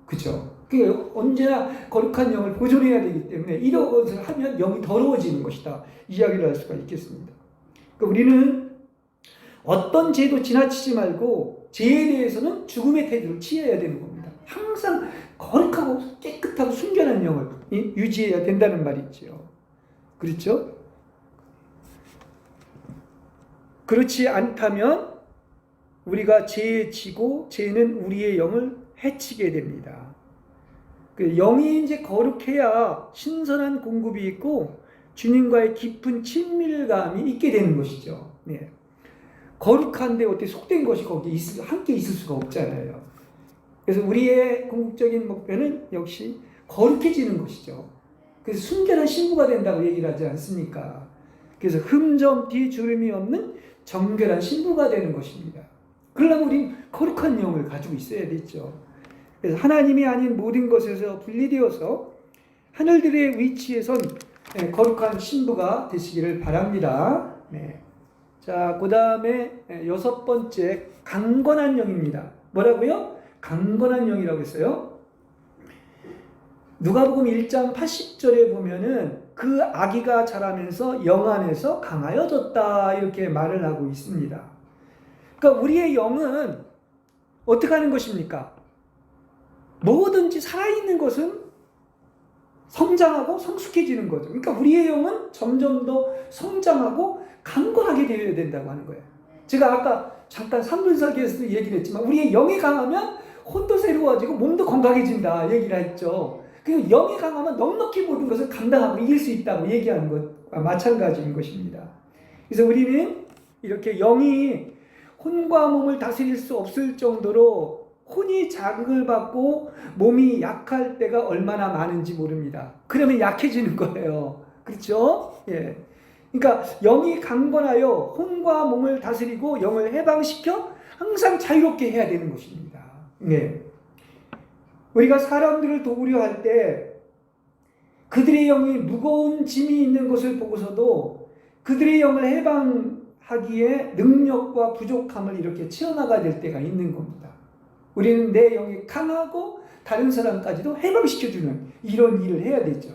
그죠? 그러니까 언제나 거룩한 영을 보존해야 되기 때문에 이런 것을 하면 영이 더러워지는 것이다. 이야기를 할 수가 있겠습니다. 그러니까 우리는 어떤 죄도 지나치지 말고 죄에 대해서는 죽음의 태도를 취해야 되는 겁니다. 항상 거룩하고 깨끗하고 순결한 영을 유지해야 된다는 말이죠. 그렇죠? 그렇지 않다면 우리가 죄에 지고 죄는 우리의 영을 해치게 됩니다. 그 영이 이제 거룩해야 신선한 공급이 있고 주님과의 깊은 친밀감이 있게 되는 것이죠. 네. 거룩한데 어떻게 속된 것이 거기 함께 있을 수가 없잖아요. 그래서 우리의 궁극적인 목표는 역시 거룩해지는 것이죠. 그래서 순결한 신부가 된다고 얘기를 하지 않습니까? 그래서 흠점 뒤 주름이 없는 정결한 신부가 되는 것입니다. 그러려면 우리는 거룩한 영을 가지고 있어야 되죠. 그래서 하나님이 아닌 모든 것에서 분리되어서 하늘들의 위치에선 거룩한 신부가 되시기를 바랍니다. 네. 자, 그 다음에 6번째, 강건한 영입니다. 뭐라고요? 강건한 영이라고 했어요. 누가복음 1장 80절에 보면은 그 아기가 자라면서 영 안에서 강하여졌다 이렇게 말을 하고 있습니다. 그러니까 우리의 영은 어떻게 하는 것입니까? 뭐든지 살아있는 것은 성장하고 성숙해지는 거죠. 그러니까 우리의 영은 점점 더 성장하고 강건하게 되어야 된다고 하는 거예요. 제가 아까 잠깐 3분설기에서도 얘기를 했지만 우리의 영이 강하면 혼도 새로워지고 몸도 건강해진다 얘기를 했죠. 그리고 영이 강하면 넉넉히 모든 것을 감당하고 이길 수 있다고 얘기하는 것과 마찬가지인 것입니다. 그래서 우리는 이렇게 영이 혼과 몸을 다스릴 수 없을 정도로 혼이 자극을 받고 몸이 약할 때가 얼마나 많은지 모릅니다. 그러면 약해지는 거예요. 그렇죠? 예. 그러니까 영이 강건하여 혼과 몸을 다스리고 영을 해방시켜 항상 자유롭게 해야 되는 것입니다. 예. 우리가 사람들을 도우려 할 때 그들의 영이 무거운 짐이 있는 것을 보고서도 그들의 영을 해방하기에 능력과 부족함을 이렇게 채워나가야 될 때가 있는 겁니다. 우리는 내 영이 강하고 다른 사람까지도 해방시켜주는 이런 일을 해야 되죠.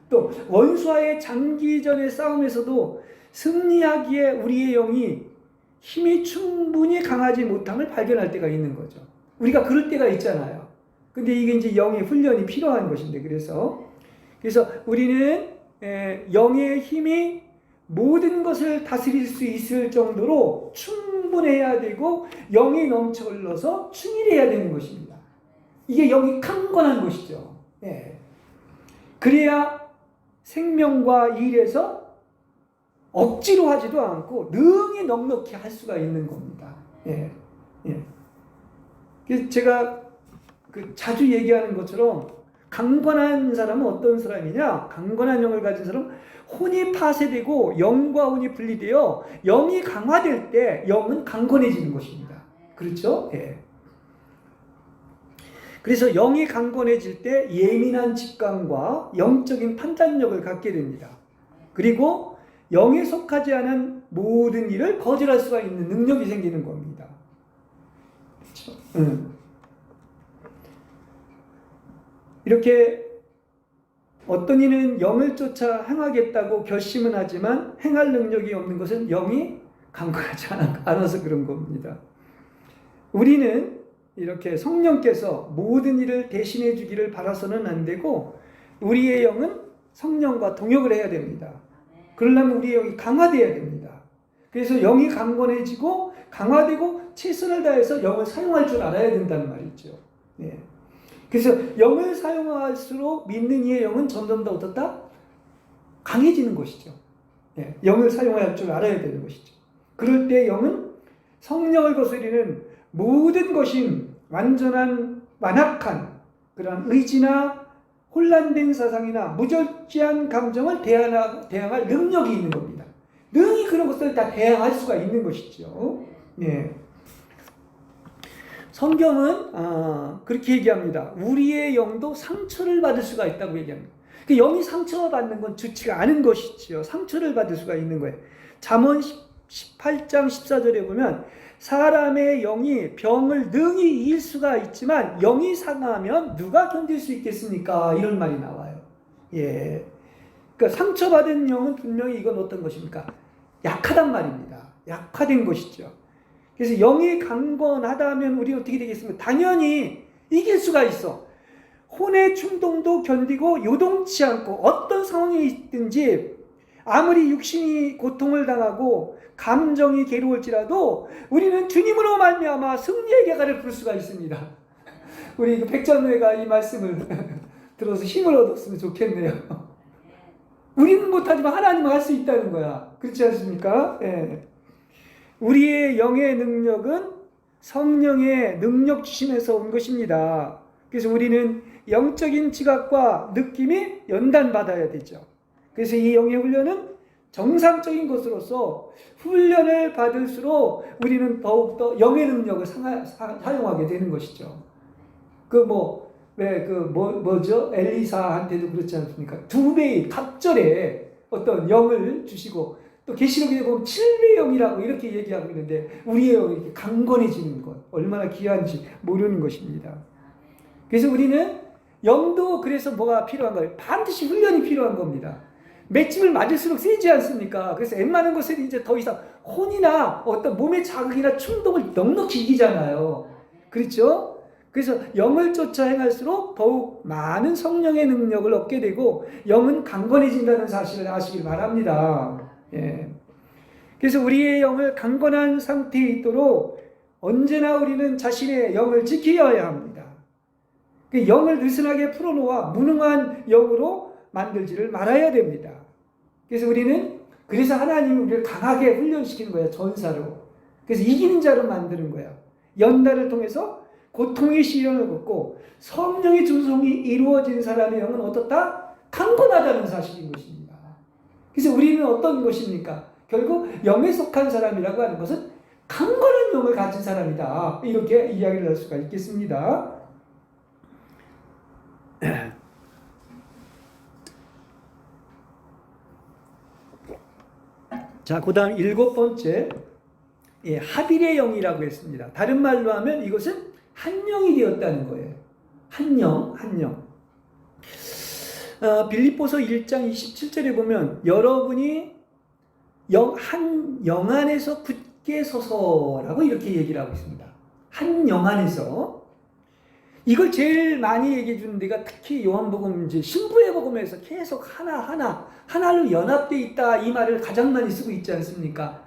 또 원수와의 장기전의 싸움에서도 승리하기에 우리의 영이 힘이 충분히 강하지 못함을 발견할 때가 있는 거죠. 우리가 그럴 때가 있잖아요. 근데 이게 이제 영의 훈련이 필요한 것인데, 그래서 우리는 영의 힘이 모든 것을 다스릴 수 있을 정도로 충분해야 되고 영이 넘쳐 흘러서 충일해야 되는 것입니다. 이게 영이 강건한 것이죠. 예. 그래야 생명과 일에서 억지로 하지도 않고 능히 넉넉히 할 수가 있는 겁니다. 예. 예. 그래서 제가 자주 얘기하는 것처럼 강건한 사람은 어떤 사람이냐? 강건한 영을 가진 사람은 혼이 파쇄되고 영과 혼이 분리되어 영이 강화될 때 영은 강건해지는 것입니다. 그렇죠? 예. 그래서 영이 강건해질 때 예민한 직감과 영적인 판단력을 갖게 됩니다. 그리고 영에 속하지 않은 모든 일을 거절할 수가 있는 능력이 생기는 겁니다. 그렇죠? 이렇게 어떤 이는 영을 쫓아 행하겠다고 결심은 하지만 행할 능력이 없는 것은 영이 강건하지 않아서 그런 겁니다. 우리는 이렇게 성령께서 모든 일을 대신해 주기를 바라서는 안 되고 우리의 영은 성령과 동역을 해야 됩니다. 그러려면 우리의 영이 강화되어야 됩니다. 그래서 영이 강건해지고 강화되고 최선을 다해서 영을 사용할 줄 알아야 된다는 말이죠. 네. 그래서 영을 사용할수록 믿는 이의 영은 점점 더 어떻다? 강해지는 것이죠. 예, 영을 사용할 줄 알아야 되는 것이죠. 그럴 때 영은 성령을 거스리는 모든 것인 완전한 완악한 그런 의지나 혼란된 사상이나 무절제한 감정을 대항할 능력이 있는 겁니다. 능히 그런 것들을 다 대항할 수가 있는 것이죠. 예. 성경은 그렇게 얘기합니다. 우리의 영도 상처를 받을 수가 있다고 얘기합니다. 그 영이 상처받는 건 좋지가 않은 것이지요. 상처를 받을 수가 있는 거예요. 잠언 18장 14절에 보면 사람의 영이 병을 능히 이길 수가 있지만 영이 상하면 누가 견딜 수 있겠습니까? 이런 말이 나와요. 예. 그러니까 상처받은 영은 분명히 이건 어떤 것입니까? 약하단 말입니다. 약화된 것이죠. 그래서 영이 강건하다면 우리 어떻게 되겠습니까? 당연히 이길 수가 있어. 혼의 충동도 견디고 요동치 않고 어떤 상황이 있든지 아무리 육신이 고통을 당하고 감정이 괴로울지라도 우리는 주님으로 말미암아 승리의 계가를 부를 수가 있습니다. 우리 백전우회가 이 말씀을 들어서 힘을 얻었으면 좋겠네요. 우리는 못하지만 하나님은 할 수 있다는 거야. 그렇지 않습니까? 예. 우리의 영의 능력은 성령의 능력 주심에서 온 것입니다. 그래서 우리는 영적인 지각과 느낌이 연단받아야 되죠. 그래서 이 영의 훈련은 정상적인 것으로서 훈련을 받을수록 우리는 더욱더 영의 능력을 사용하게 되는 것이죠. 뭐죠? 엘리사한테도 그렇지 않습니까? 2배의 갑절에 어떤 영을 주시고 또 계시록에 보면 7배 영이라고 이렇게 얘기하고 있는데 우리의 영이 이렇게 강건해지는 것 얼마나 귀한지 모르는 것입니다. 그래서 우리는 영도 그래서 뭐가 필요한 거예요? 반드시 훈련이 필요한 겁니다. 맷집을 맞을수록 세지 않습니까? 그래서 웬만한 것을 이제 더 이상 혼이나 어떤 몸의 자극이나 충동을 넉넉히 이기잖아요. 그렇죠? 그래서 영을 쫓아 행할수록 더욱 많은 성령의 능력을 얻게 되고 영은 강건해진다는 사실을 아시길 바랍니다. 예. 그래서 우리의 영을 강건한 상태에 있도록 언제나 우리는 자신의 영을 지켜야 합니다. 그 영을 느슨하게 풀어놓아 무능한 영으로 만들지를 말아야 됩니다. 그래서 우리는 그래서 하나님이 우리를 강하게 훈련시키는 거예요. 전사로. 그래서 이기는 자로 만드는 거예요. 연단을 통해서 고통의 시련을 걷고 성령의 충성이 이루어진 사람의 영은 어떻다? 강건하다는 사실인 것입니다. 그래서 우리는 어떤 것입니까? 결국 영에 속한 사람이라고 하는 것은 강건한 영을 가진 사람이다. 이렇게 이야기를 할 수가 있겠습니다. 자, 그 다음 7번째, 하빌의 영이라고 했습니다. 다른 말로 하면 이것은 한 영이 되었다는 거예요. 한 영, 한 영. 빌립보서 1장 27절에 보면 여러분이 한 영 안에서 굳게 서서라고 이렇게 얘기를 하고 있습니다. 한 영 안에서. 이걸 제일 많이 얘기해 주는 데가 특히 요한복음 이제 신부의 복음에서 계속 하나로 연합되어 있다 이 말을 가장 많이 쓰고 있지 않습니까?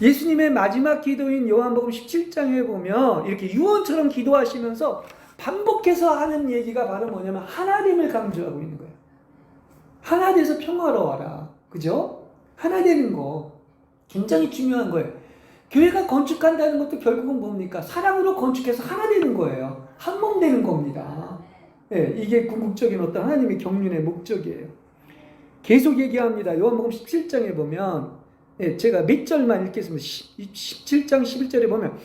예수님의 마지막 기도인 요한복음 17장에 보면 이렇게 유언처럼 기도하시면서 반복해서 하는 얘기가 바로 뭐냐면 하나됨을 강조하고 있는 거예요. 하나 돼서 평화로워라. 그죠? 하나 되는 거 굉장히 중요한 거예요. 교회가 건축한다는 것도 결국은 뭡니까? 사랑으로 건축해서 하나 되는 거예요. 한 몸 되는 겁니다. 네, 이게 궁극적인 어떤 하나님의 경륜의 목적이에요. 계속 얘기합니다. 요한복음 17장에 보면 제가 몇 절만 읽겠습니다. 17장 11절에 보면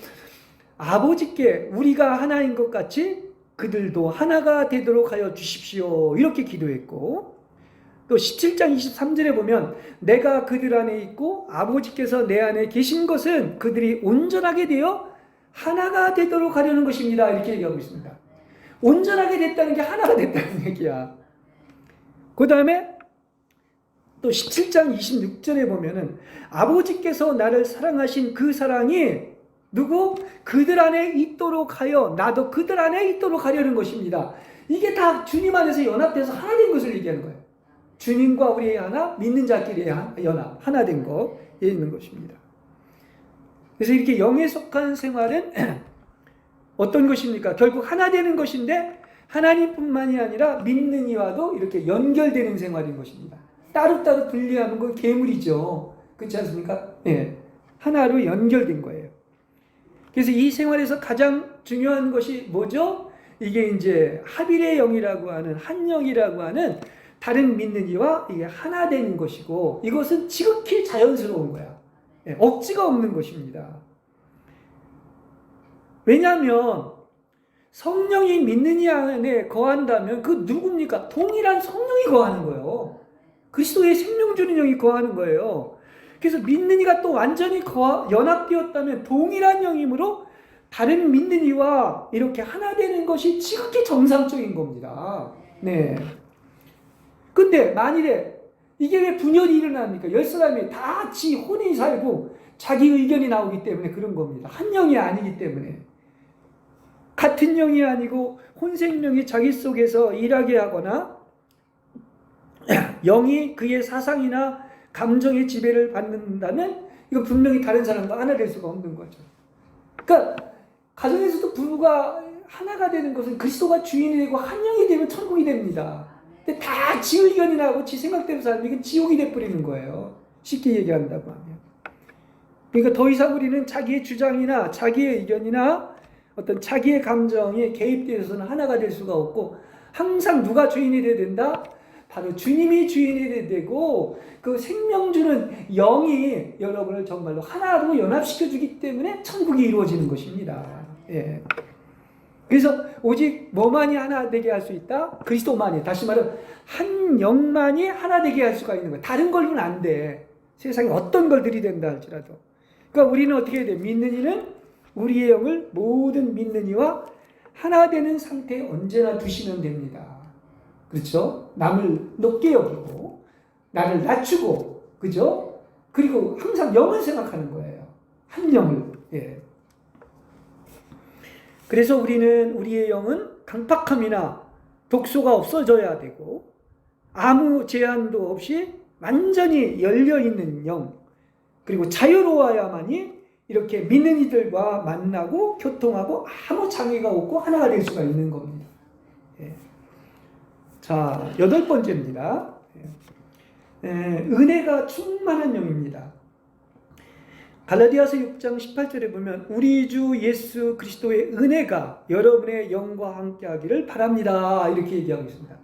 아버지께 우리가 하나인 것 같이 그들도 하나가 되도록 하여 주십시오. 이렇게 기도했고 또 17장 23절에 보면 내가 그들 안에 있고 아버지께서 내 안에 계신 것은 그들이 온전하게 되어 하나가 되도록 하려는 것입니다. 이렇게 얘기하고 있습니다. 온전하게 됐다는 게 하나가 됐다는 얘기야. 그 다음에 또 17장 26절에 보면은 아버지께서 나를 사랑하신 그 사랑이 누구? 그들 안에 있도록 하여 나도 그들 안에 있도록 하려는 것입니다. 이게 다 주님 안에서 연합돼서 하나 된 것을 얘기하는 거예요. 주님과 우리의 하나, 믿는 자끼리의 연합, 하나 된 것에 있는 것입니다. 그래서 이렇게 영에 속한 생활은 어떤 것입니까? 결국 하나 되는 것인데 하나님뿐만이 아니라 믿는 이와도 이렇게 연결되는 생활인 것입니다. 따로따로 분리하는 건 괴물이죠. 그렇지 않습니까? 예, 하나로 연결된 거예요. 그래서 이 생활에서 가장 중요한 것이 뭐죠? 이게 이제 하빌의 영이라고 하는 한 영이라고 하는 다른 믿는 이와 이게 하나 되는 것이고 이것은 지극히 자연스러운 거야. 예, 억지가 없는 것입니다. 왜냐하면 성령이 믿는 이 안에 거한다면 그 누굽니까? 동일한 성령이 거하는 거예요. 그리스도의 생명 주는 영이 거하는 거예요. 그래서 믿는 이가 또 완전히 연합되었다면 동일한 영이므로 다른 믿는 이와 이렇게 하나 되는 것이 지극히 정상적인 겁니다. 네. 근데 만일에 이게 왜 분열이 일어납니까? 10사람이 다 같이 혼이 살고 자기 의견이 나오기 때문에 그런 겁니다. 한 영이 아니기 때문에. 같은 영이 아니고 혼생명이 자기 속에서 일하게 하거나 영이 그의 사상이나 감정의 지배를 받는다면 이거 분명히 다른 사람과 하나 될 수가 없는 거죠. 그러니까 가정에서도 부부가 하나가 되는 것은 그리스도가 주인이 되고 한 영이 되면 천국이 됩니다. 근데 다 지 의견이 나고 지 생각대로 살면 이건 지옥이 돼버리는 거예요. 쉽게 얘기한다고 하면. 그러니까 더 이상 우리는 자기의 주장이나 자기의 의견이나 어떤 자기의 감정에 개입되어서는 하나가 될 수가 없고 항상 누가 주인이 돼야 된다? 바로 주님이 주인이 돼야 되고 그 생명 주는 영이 여러분을 정말로 하나로 연합시켜주기 때문에 천국이 이루어지는 것입니다. 예. 그래서 오직 뭐만이 하나 되게 할 수 있다? 그리스도만이. 다시 말하면 한 영만이 하나 되게 할 수가 있는 거예요. 다른 걸로는 안 돼. 세상에 어떤 걸 들이댄다 할지라도. 그러니까 우리는 어떻게 해야 돼? 믿는 이는 우리의 영을 모든 믿는 이와 하나 되는 상태에 언제나 두시면 됩니다. 그렇죠? 남을 높게 여기고 나를 낮추고 그죠? 그리고 항상 영을 생각하는 거예요. 한 영을. 예. 그래서 우리의 영은 강팍함이나 독소가 없어져야 되고 아무 제한도 없이 완전히 열려있는 영, 그리고 자유로워야만이 이렇게 믿는 이들과 만나고 교통하고 아무 장애가 없고 하나가 될 수가 있는 겁니다. 예. 자, 8번째입니다. 은혜가 충만한 영입니다. 갈라디아서 6장 18절에 보면 우리 주 예수 그리스도의 은혜가 여러분의 영과 함께하기를 바랍니다. 이렇게 얘기하고 있습니다.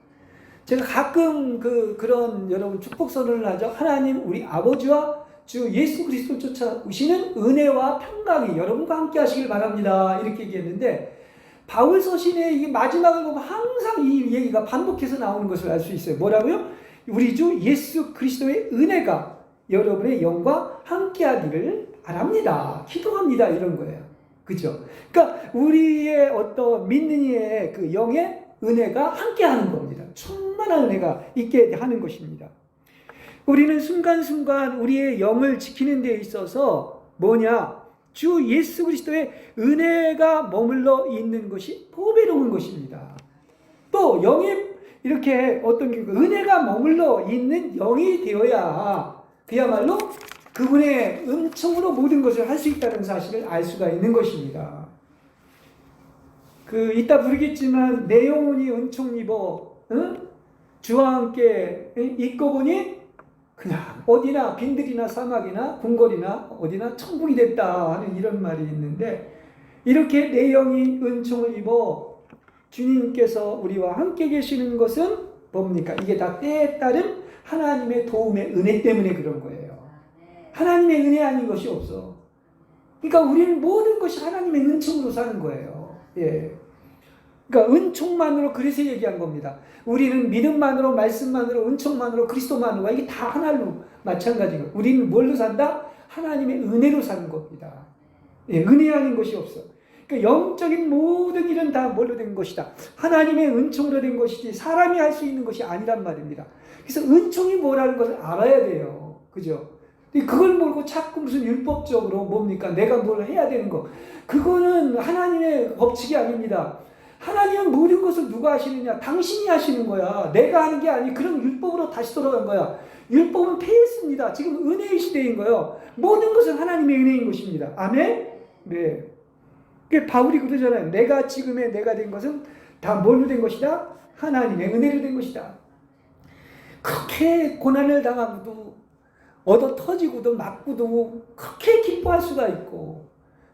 제가 가끔 그런 여러분 축복선언을 하죠. 하나님 우리 아버지와 주 예수 그리스도 쫓아오시는 은혜와 평강이 여러분과 함께 하시길 바랍니다. 이렇게 얘기했는데 바울 서신의 이 마지막을 보면 항상 이 얘기가 반복해서 나오는 것을 알 수 있어요. 뭐라고요? 우리 주 예수 그리스도의 은혜가 여러분의 영과 함께 하기를 바랍니다. 기도합니다. 이런 거예요. 그죠? 그러니까 우리의 어떤 믿는 이의 그 영의 은혜가 함께 하는 겁니다. 충만한 은혜가 있게 하는 것입니다. 우리는 순간순간 우리의 영을 지키는 데 있어서 주 예수 그리스도의 은혜가 머물러 있는 것이 보배로운 것입니다. 또 영이 이렇게 어떤 은혜가 머물러 있는 영이 되어야 그야말로 그분의 은총으로 모든 것을 할 수 있다는 사실을 알 수가 있는 것입니다. 이따 부르겠지만 내 영혼이 은총 입어 주와 함께 있고 보니 그냥 어디나 빈들이나 사막이나 궁궐이나 어디나 천국이 됐다 하는 이런 말이 있는데, 이렇게 내 영이 은총을 입어 주님께서 우리와 함께 계시는 것은 뭡니까? 이게 다 때에 따른 하나님의 도움의 은혜 때문에 그런 거예요. 하나님의 은혜 아닌 것이 없어. 그러니까 우리는 모든 것이 하나님의 은총으로 사는 거예요. 예. 그러니까 은총만으로, 그래서 얘기한 겁니다. 우리는 믿음만으로, 말씀만으로, 은총만으로, 그리스도만으로, 이게 다 하나로 마찬가지고, 우리는 뭘로 산다? 하나님의 은혜로 사는 겁니다. 예, 은혜 아닌 것이 없어. 그러니까 영적인 모든 일은 다 뭘로 된 것이다? 하나님의 은총으로 된 것이지 사람이 할 수 있는 것이 아니란 말입니다. 그래서 은총이 뭐라는 것을 알아야 돼요. 그죠? 그걸 모르고 자꾸 무슨 율법적으로 뭡니까? 내가 뭘 해야 되는 거. 그거는 하나님의 법칙이 아닙니다. 하나님은 모든 것을 누가 하시느냐? 당신이 하시는 거야. 내가 하는 게 아니. 그럼 율법으로 다시 돌아간 거야. 율법은 폐했습니다. 지금 은혜의 시대인 거예요. 모든 것은 하나님의 은혜인 것입니다. 아멘? 네. 바울이 그러잖아요. 내가 된 것은 다 뭘로 된 것이다? 하나님의 은혜로 된 것이다. 그렇게 고난을 당하고도 얻어 터지고도 맞고도 그렇게 기뻐할 수가 있고,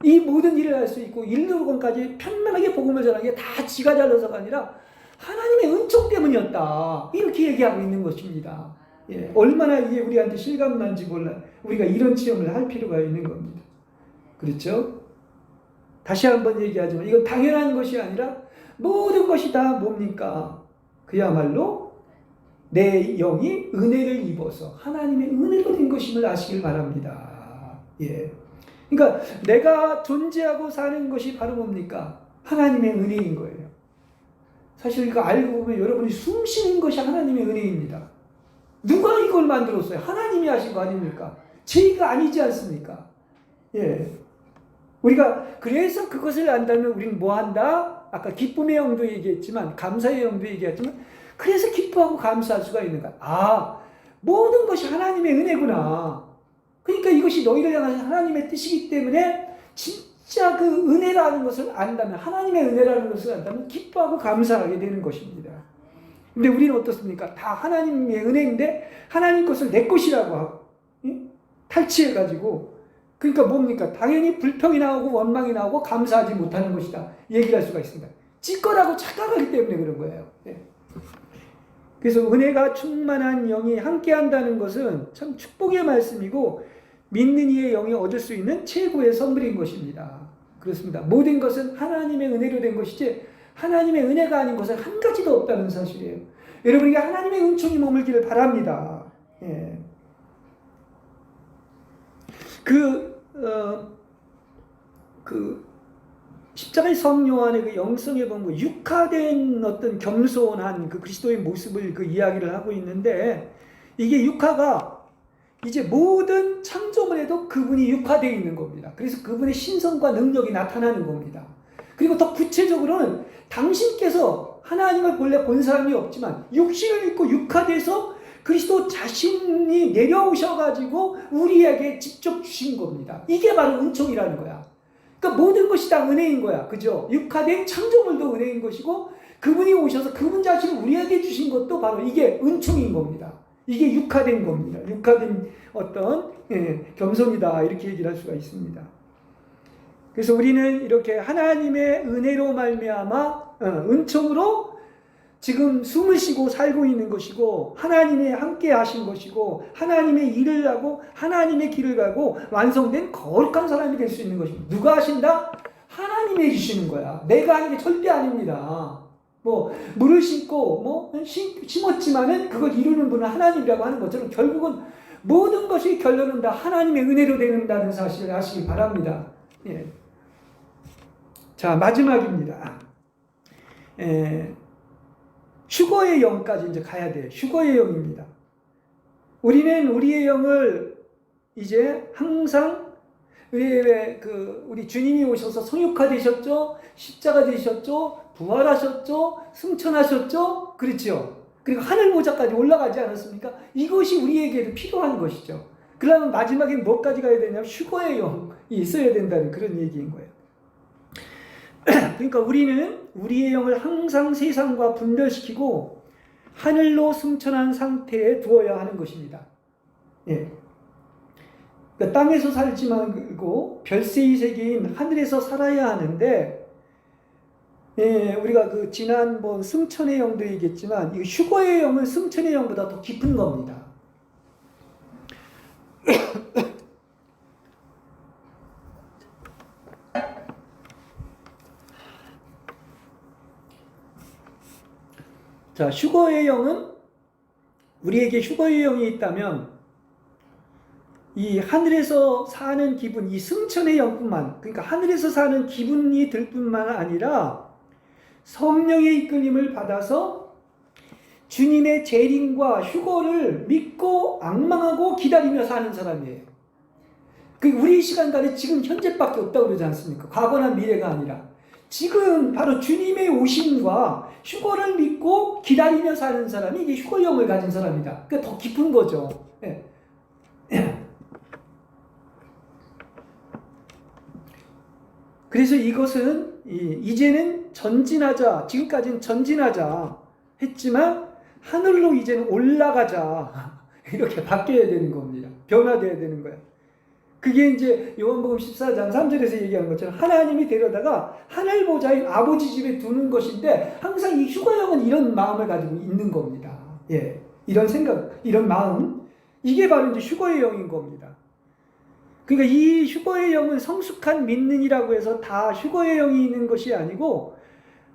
이 모든 일을 할 수 있고 일로건까지 편안하게 복음을 전하는 게 다 지가 잘나서가 아니라 하나님의 은총 때문이었다. 이렇게 얘기하고 있는 것입니다. 예, 얼마나 이게 우리한테 실감난지 몰라. 우리가 이런 체험을 할 필요가 있는 겁니다. 그렇죠? 다시 한번 얘기하지만 이건 당연한 것이 아니라 모든 것이 다 뭡니까? 그야말로 내 영이 은혜를 입어서 하나님의 은혜로 된 것임을 아시길 바랍니다. 예. 그러니까 내가 존재하고 사는 것이 바로 뭡니까? 하나님의 은혜인 거예요. 사실 이거 알고 보면 여러분이 숨 쉬는 것이 하나님의 은혜입니다. 누가 이걸 만들었어요? 하나님이 하신 거 아닙니까? 제가 아니지 않습니까? 예. 우리가 그래서 그것을 안다면 우리는 뭐 한다? 아까 기쁨의 영도 얘기했지만, 감사의 영도 얘기했지만, 그래서 기뻐하고 감사할 수가 있는 거야. 아, 모든 것이 하나님의 은혜구나. 그러니까 이것이 너희를 향한 하나님의 뜻이기 때문에 진짜 그 은혜라는 것을 안다면, 하나님의 은혜라는 것을 안다면 기뻐하고 감사하게 되는 것입니다. 근데 우리는 어떻습니까? 다 하나님의 은혜인데 하나님 것을 내 것이라고 하고 탈취해가지고, 그러니까 뭡니까? 당연히 불평이 나오고 원망이 나오고 감사하지 못하는 것이다. 얘기를 할 수가 있습니다. 지 거라고 착각하기 때문에 그런 거예요. 예. 그래서 은혜가 충만한 영이 함께한다는 것은 참 축복의 말씀이고 믿는 이의 영이 얻을 수 있는 최고의 선물인 것입니다. 그렇습니다. 모든 것은 하나님의 은혜로 된 것이지 하나님의 은혜가 아닌 것은 한 가지도 없다는 사실이에요. 여러분에게 하나님의 은총이 머물기를 바랍니다. 예. 십자가의 성 요한의 그 영성에 보면 육화된 어떤 겸손한 그 그리스도의 모습을 그 이야기를 하고 있는데, 이게 육화가 이제 모든 창조물에도 그분이 육화되어 있는 겁니다. 그래서 그분의 신성과 능력이 나타나는 겁니다. 그리고 더 구체적으로는 당신께서 하나님을 본래 본 사람이 없지만 육신을 입고 육화돼서 그리스도 자신이 내려오셔가지고 우리에게 직접 주신 겁니다. 이게 바로 은총이라는 거야. 그러니까 모든 것이 다 은혜인 거야. 그죠? 육화된 창조물도 은혜인 것이고 그분이 오셔서 그분 자신을 우리에게 주신 것도 바로 이게 은총인 겁니다. 이게 육화된 겁니다. 육화된 어떤 겸손이다 이렇게 얘기를 할 수가 있습니다. 그래서 우리는 이렇게 하나님의 은혜로 말미암아 은총으로 지금 숨을 쉬고 살고 있는 것이고 하나님이 함께 하신 것이고 하나님의 일을 하고 하나님의 길을 가고 완성된 거룩한 사람이 될 수 있는 것입니다. 누가 하신다? 하나님이 해주시는 거야. 내가 하는 게 절대 아닙니다. 뭐 물을 심고 심었지만은 그걸 이루는 분은 하나님이라고 하는 것처럼 결국은 모든 것이 결론은 다 하나님의 은혜로 되는다는 사실을 아시기 바랍니다. 예. 자, 마지막입니다. 휴거의 영까지 이제 가야 돼요. 휴거의 영입니다. 우리는 우리의 영을 이제 항상 우리 주님이 오셔서 성육화되셨죠? 십자가 되셨죠? 부활하셨죠? 승천하셨죠? 그렇죠? 그리고 하늘 보좌까지 올라가지 않았습니까? 이것이 우리에게도 필요한 것이죠. 그러면 마지막에 뭐까지 가야 되냐면 휴거의 영이 있어야 된다는 그런 얘기인 거예요. 그러니까 우리는 우리의 영을 항상 세상과 분별시키고 하늘로 승천한 상태에 두어야 하는 것입니다. 예. 그러니까 땅에서 살지 말고 별세의 세계인 하늘에서 살아야 하는데, 예, 우리가 그 지난번 승천의 영도 얘기했지만 이 휴거의 영은 승천의 영보다 더 깊은 겁니다. 자, 휴거의 영은 우리에게 휴거의 영이 있다면 이 하늘에서 사는 기분, 이 승천의 영뿐만, 그러니까 하늘에서 사는 기분이 들 뿐만 아니라 성령의 이끌림을 받아서 주님의 재림과 휴거를 믿고 앙망하고 기다리며 사는 사람이에요. 그 우리 시간까지 지금 현재밖에 없다고 그러지 않습니까? 과거나 미래가 아니라 지금 바로 주님의 오심과 휴거를 믿고 기다리며 사는 사람이 이게 휴거영을 가진 사람이다. 그러니까 더 깊은 거죠. 예. 그래서 이것은 이제는 전진하자, 지금까지는 전진하자 했지만 하늘로 이제는 올라가자 이렇게 바뀌어야 되는 겁니다. 변화되어야 되는 거야. 그게 이제 요한복음 14장 3절에서 얘기한 것처럼 하나님이 데려다가 하늘 보좌인 아버지 집에 두는 것인데 항상 이 휴거영은 이런 마음을 가지고 있는 겁니다. 예, 이런 생각, 이런 마음, 이게 바로 이제 휴거의 영인 겁니다. 그러니까 이 휴거의 영은 성숙한 믿는이라고 해서 다 휴거의 영이 있는 것이 아니고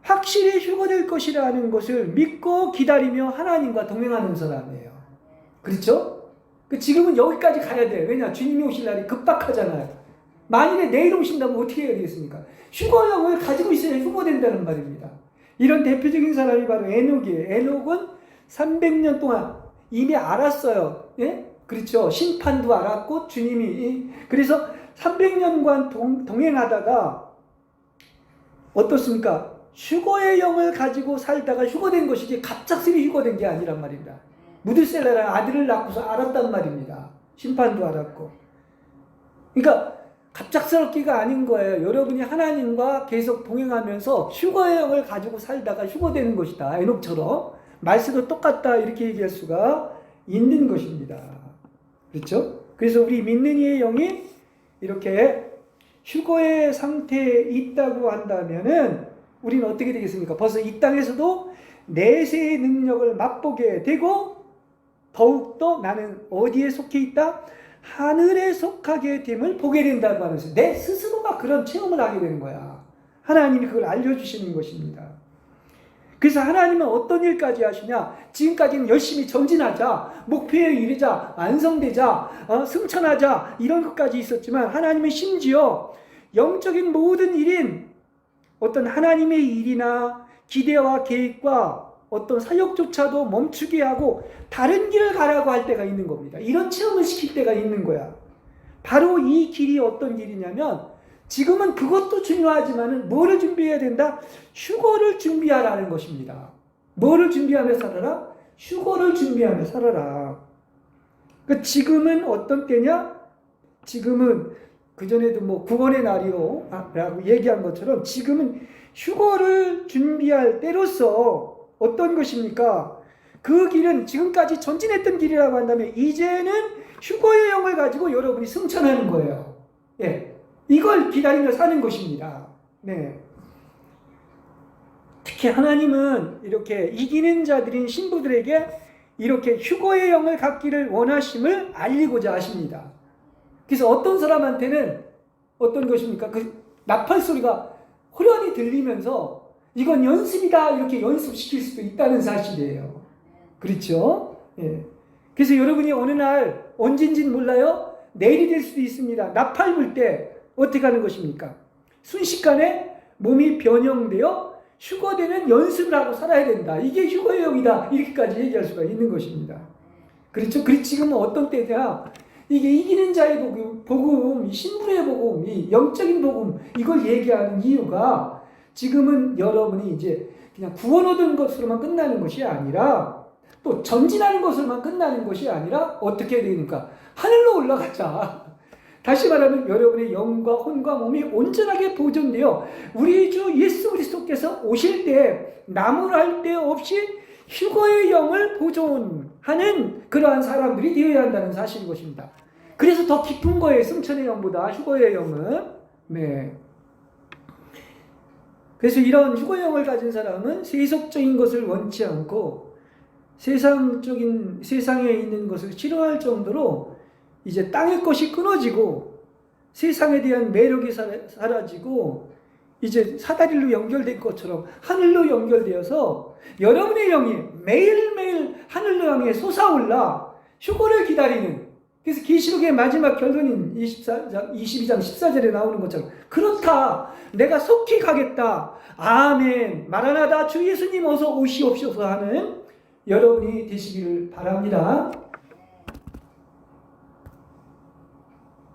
확실히 휴거될 것이라는 것을 믿고 기다리며 하나님과 동행하는 사람이에요. 그렇죠? 지금은 여기까지 가야 돼. 왜냐? 주님이 오실 날이 급박하잖아요. 만일에 내일 오신다면 어떻게 해야 되겠습니까? 휴거영을 가지고 있어야 휴거된다는 말입니다. 이런 대표적인 사람이 바로 에녹이에요. 에녹은 300년 동안 이미 알았어요. 예? 그렇죠. 심판도 알았고 주님이 그래서 300년간 동행하다가 어떻습니까? 휴거의 영을 가지고 살다가 휴거된 것이지 갑작스레 휴거된 게 아니란 말입니다. 무드셀라라는 아들을 낳고서 알았단 말입니다. 심판도 알았고. 그러니까 갑작스럽기가 아닌 거예요. 여러분이 하나님과 계속 동행하면서 휴거의 영을 가지고 살다가 휴거되는 것이다. 에녹처럼. 말씀도 똑같다 이렇게 얘기할 수가 있는 것입니다. 그렇죠? 그래서 우리 믿는 이의 영이 이렇게 휴거의 상태에 있다고 한다면은 우리는 어떻게 되겠습니까? 벌써 이 땅에서도 내세의 능력을 맛보게 되고 더욱더 나는 어디에 속해 있다? 하늘에 속하게 됨을 보게 된다고 하면서 내 스스로가 그런 체험을 하게 되는 거야. 하나님이 그걸 알려주시는 것입니다. 그래서 하나님은 어떤 일까지 하시냐? 지금까지는 열심히 전진하자, 목표에 이르자, 완성되자, 승천하자 이런 것까지 있었지만 하나님은 심지어 영적인 모든 일인 어떤 하나님의 일이나 기대와 계획과 어떤 사역조차도 멈추게 하고 다른 길을 가라고 할 때가 있는 겁니다. 이런 체험을 시킬 때가 있는 거야. 바로 이 길이 어떤 길이냐면 지금은 그것도 중요하지만은 뭐를 준비해야 된다? 휴거를 준비하라는 것입니다. 뭐를 준비하며 살아라? 휴거를 휴거를 살아라. 그 지금은 어떤 때냐? 지금은 그전에도 뭐 구원의 날이요 라고 얘기한 것처럼 지금은 휴거를 준비할 때로서 어떤 것입니까? 그 길은 지금까지 전진했던 길이라고 한다면 이제는 휴거의 영을 가지고 여러분이 승천하는 거예요. 예, 이걸 기다리며 사는 것입니다. 네. 특히 하나님은 이렇게 이기는 자들인 신부들에게 이렇게 휴거의 영을 갖기를 원하심을 알리고자 하십니다. 그래서 어떤 사람한테는 어떤 것입니까? 그 나팔 소리가 호련히 들리면서 이건 연습이다 이렇게 연습시킬 수도 있다는 사실이에요. 그렇죠? 예. 그래서 여러분이 어느 날 언젠지는 몰라요. 내일이 될 수도 있습니다. 나팔 불 때 어떻게 하는 것입니까? 순식간에 몸이 변형되어 휴거되는 연습을 하고 살아야 된다. 이게 휴거의 영이다. 이렇게까지 얘기할 수가 있는 것입니다. 그렇죠? 그리고 지금은 어떤 때냐? 이게 이기는 자의 복음, 신분의 복음, 이 영적인 복음, 이걸 얘기하는 이유가 지금은 여러분이 이제 그냥 구원 얻은 것으로만 끝나는 것이 아니라 또 전진하는 것으로만 끝나는 것이 아니라 어떻게 되니까 하늘로 올라가자. 다시 말하면 여러분의 영과 혼과 몸이 온전하게 보존되어 우리 주 예수 그리스도께서 오실 때 나무랄 데 없이 휴거의 영을 보존하는 그러한 사람들이 되어야 한다는 사실인 것입니다. 그래서 더 깊은 거예요. 승천의 영보다 휴거의 영은. 네. 그래서 이런 휴거의 영을 가진 사람은 세속적인 것을 원치 않고 세상에 있는 것을 싫어할 정도로 이제 땅의 것이 끊어지고 세상에 대한 매력이 사라지고 이제 사다리로 연결된 것처럼 하늘로 연결되어서 여러분의 영이 매일매일 하늘로 향해 솟아올라 휴거를 기다리는, 그래서 계시록의 마지막 결론인 22장 14절에 나오는 것처럼 그렇다 내가 속히 가겠다 아멘 마라나다 주 예수님 어서 오시옵소서 하는 여러분이 되시기를 바랍니다.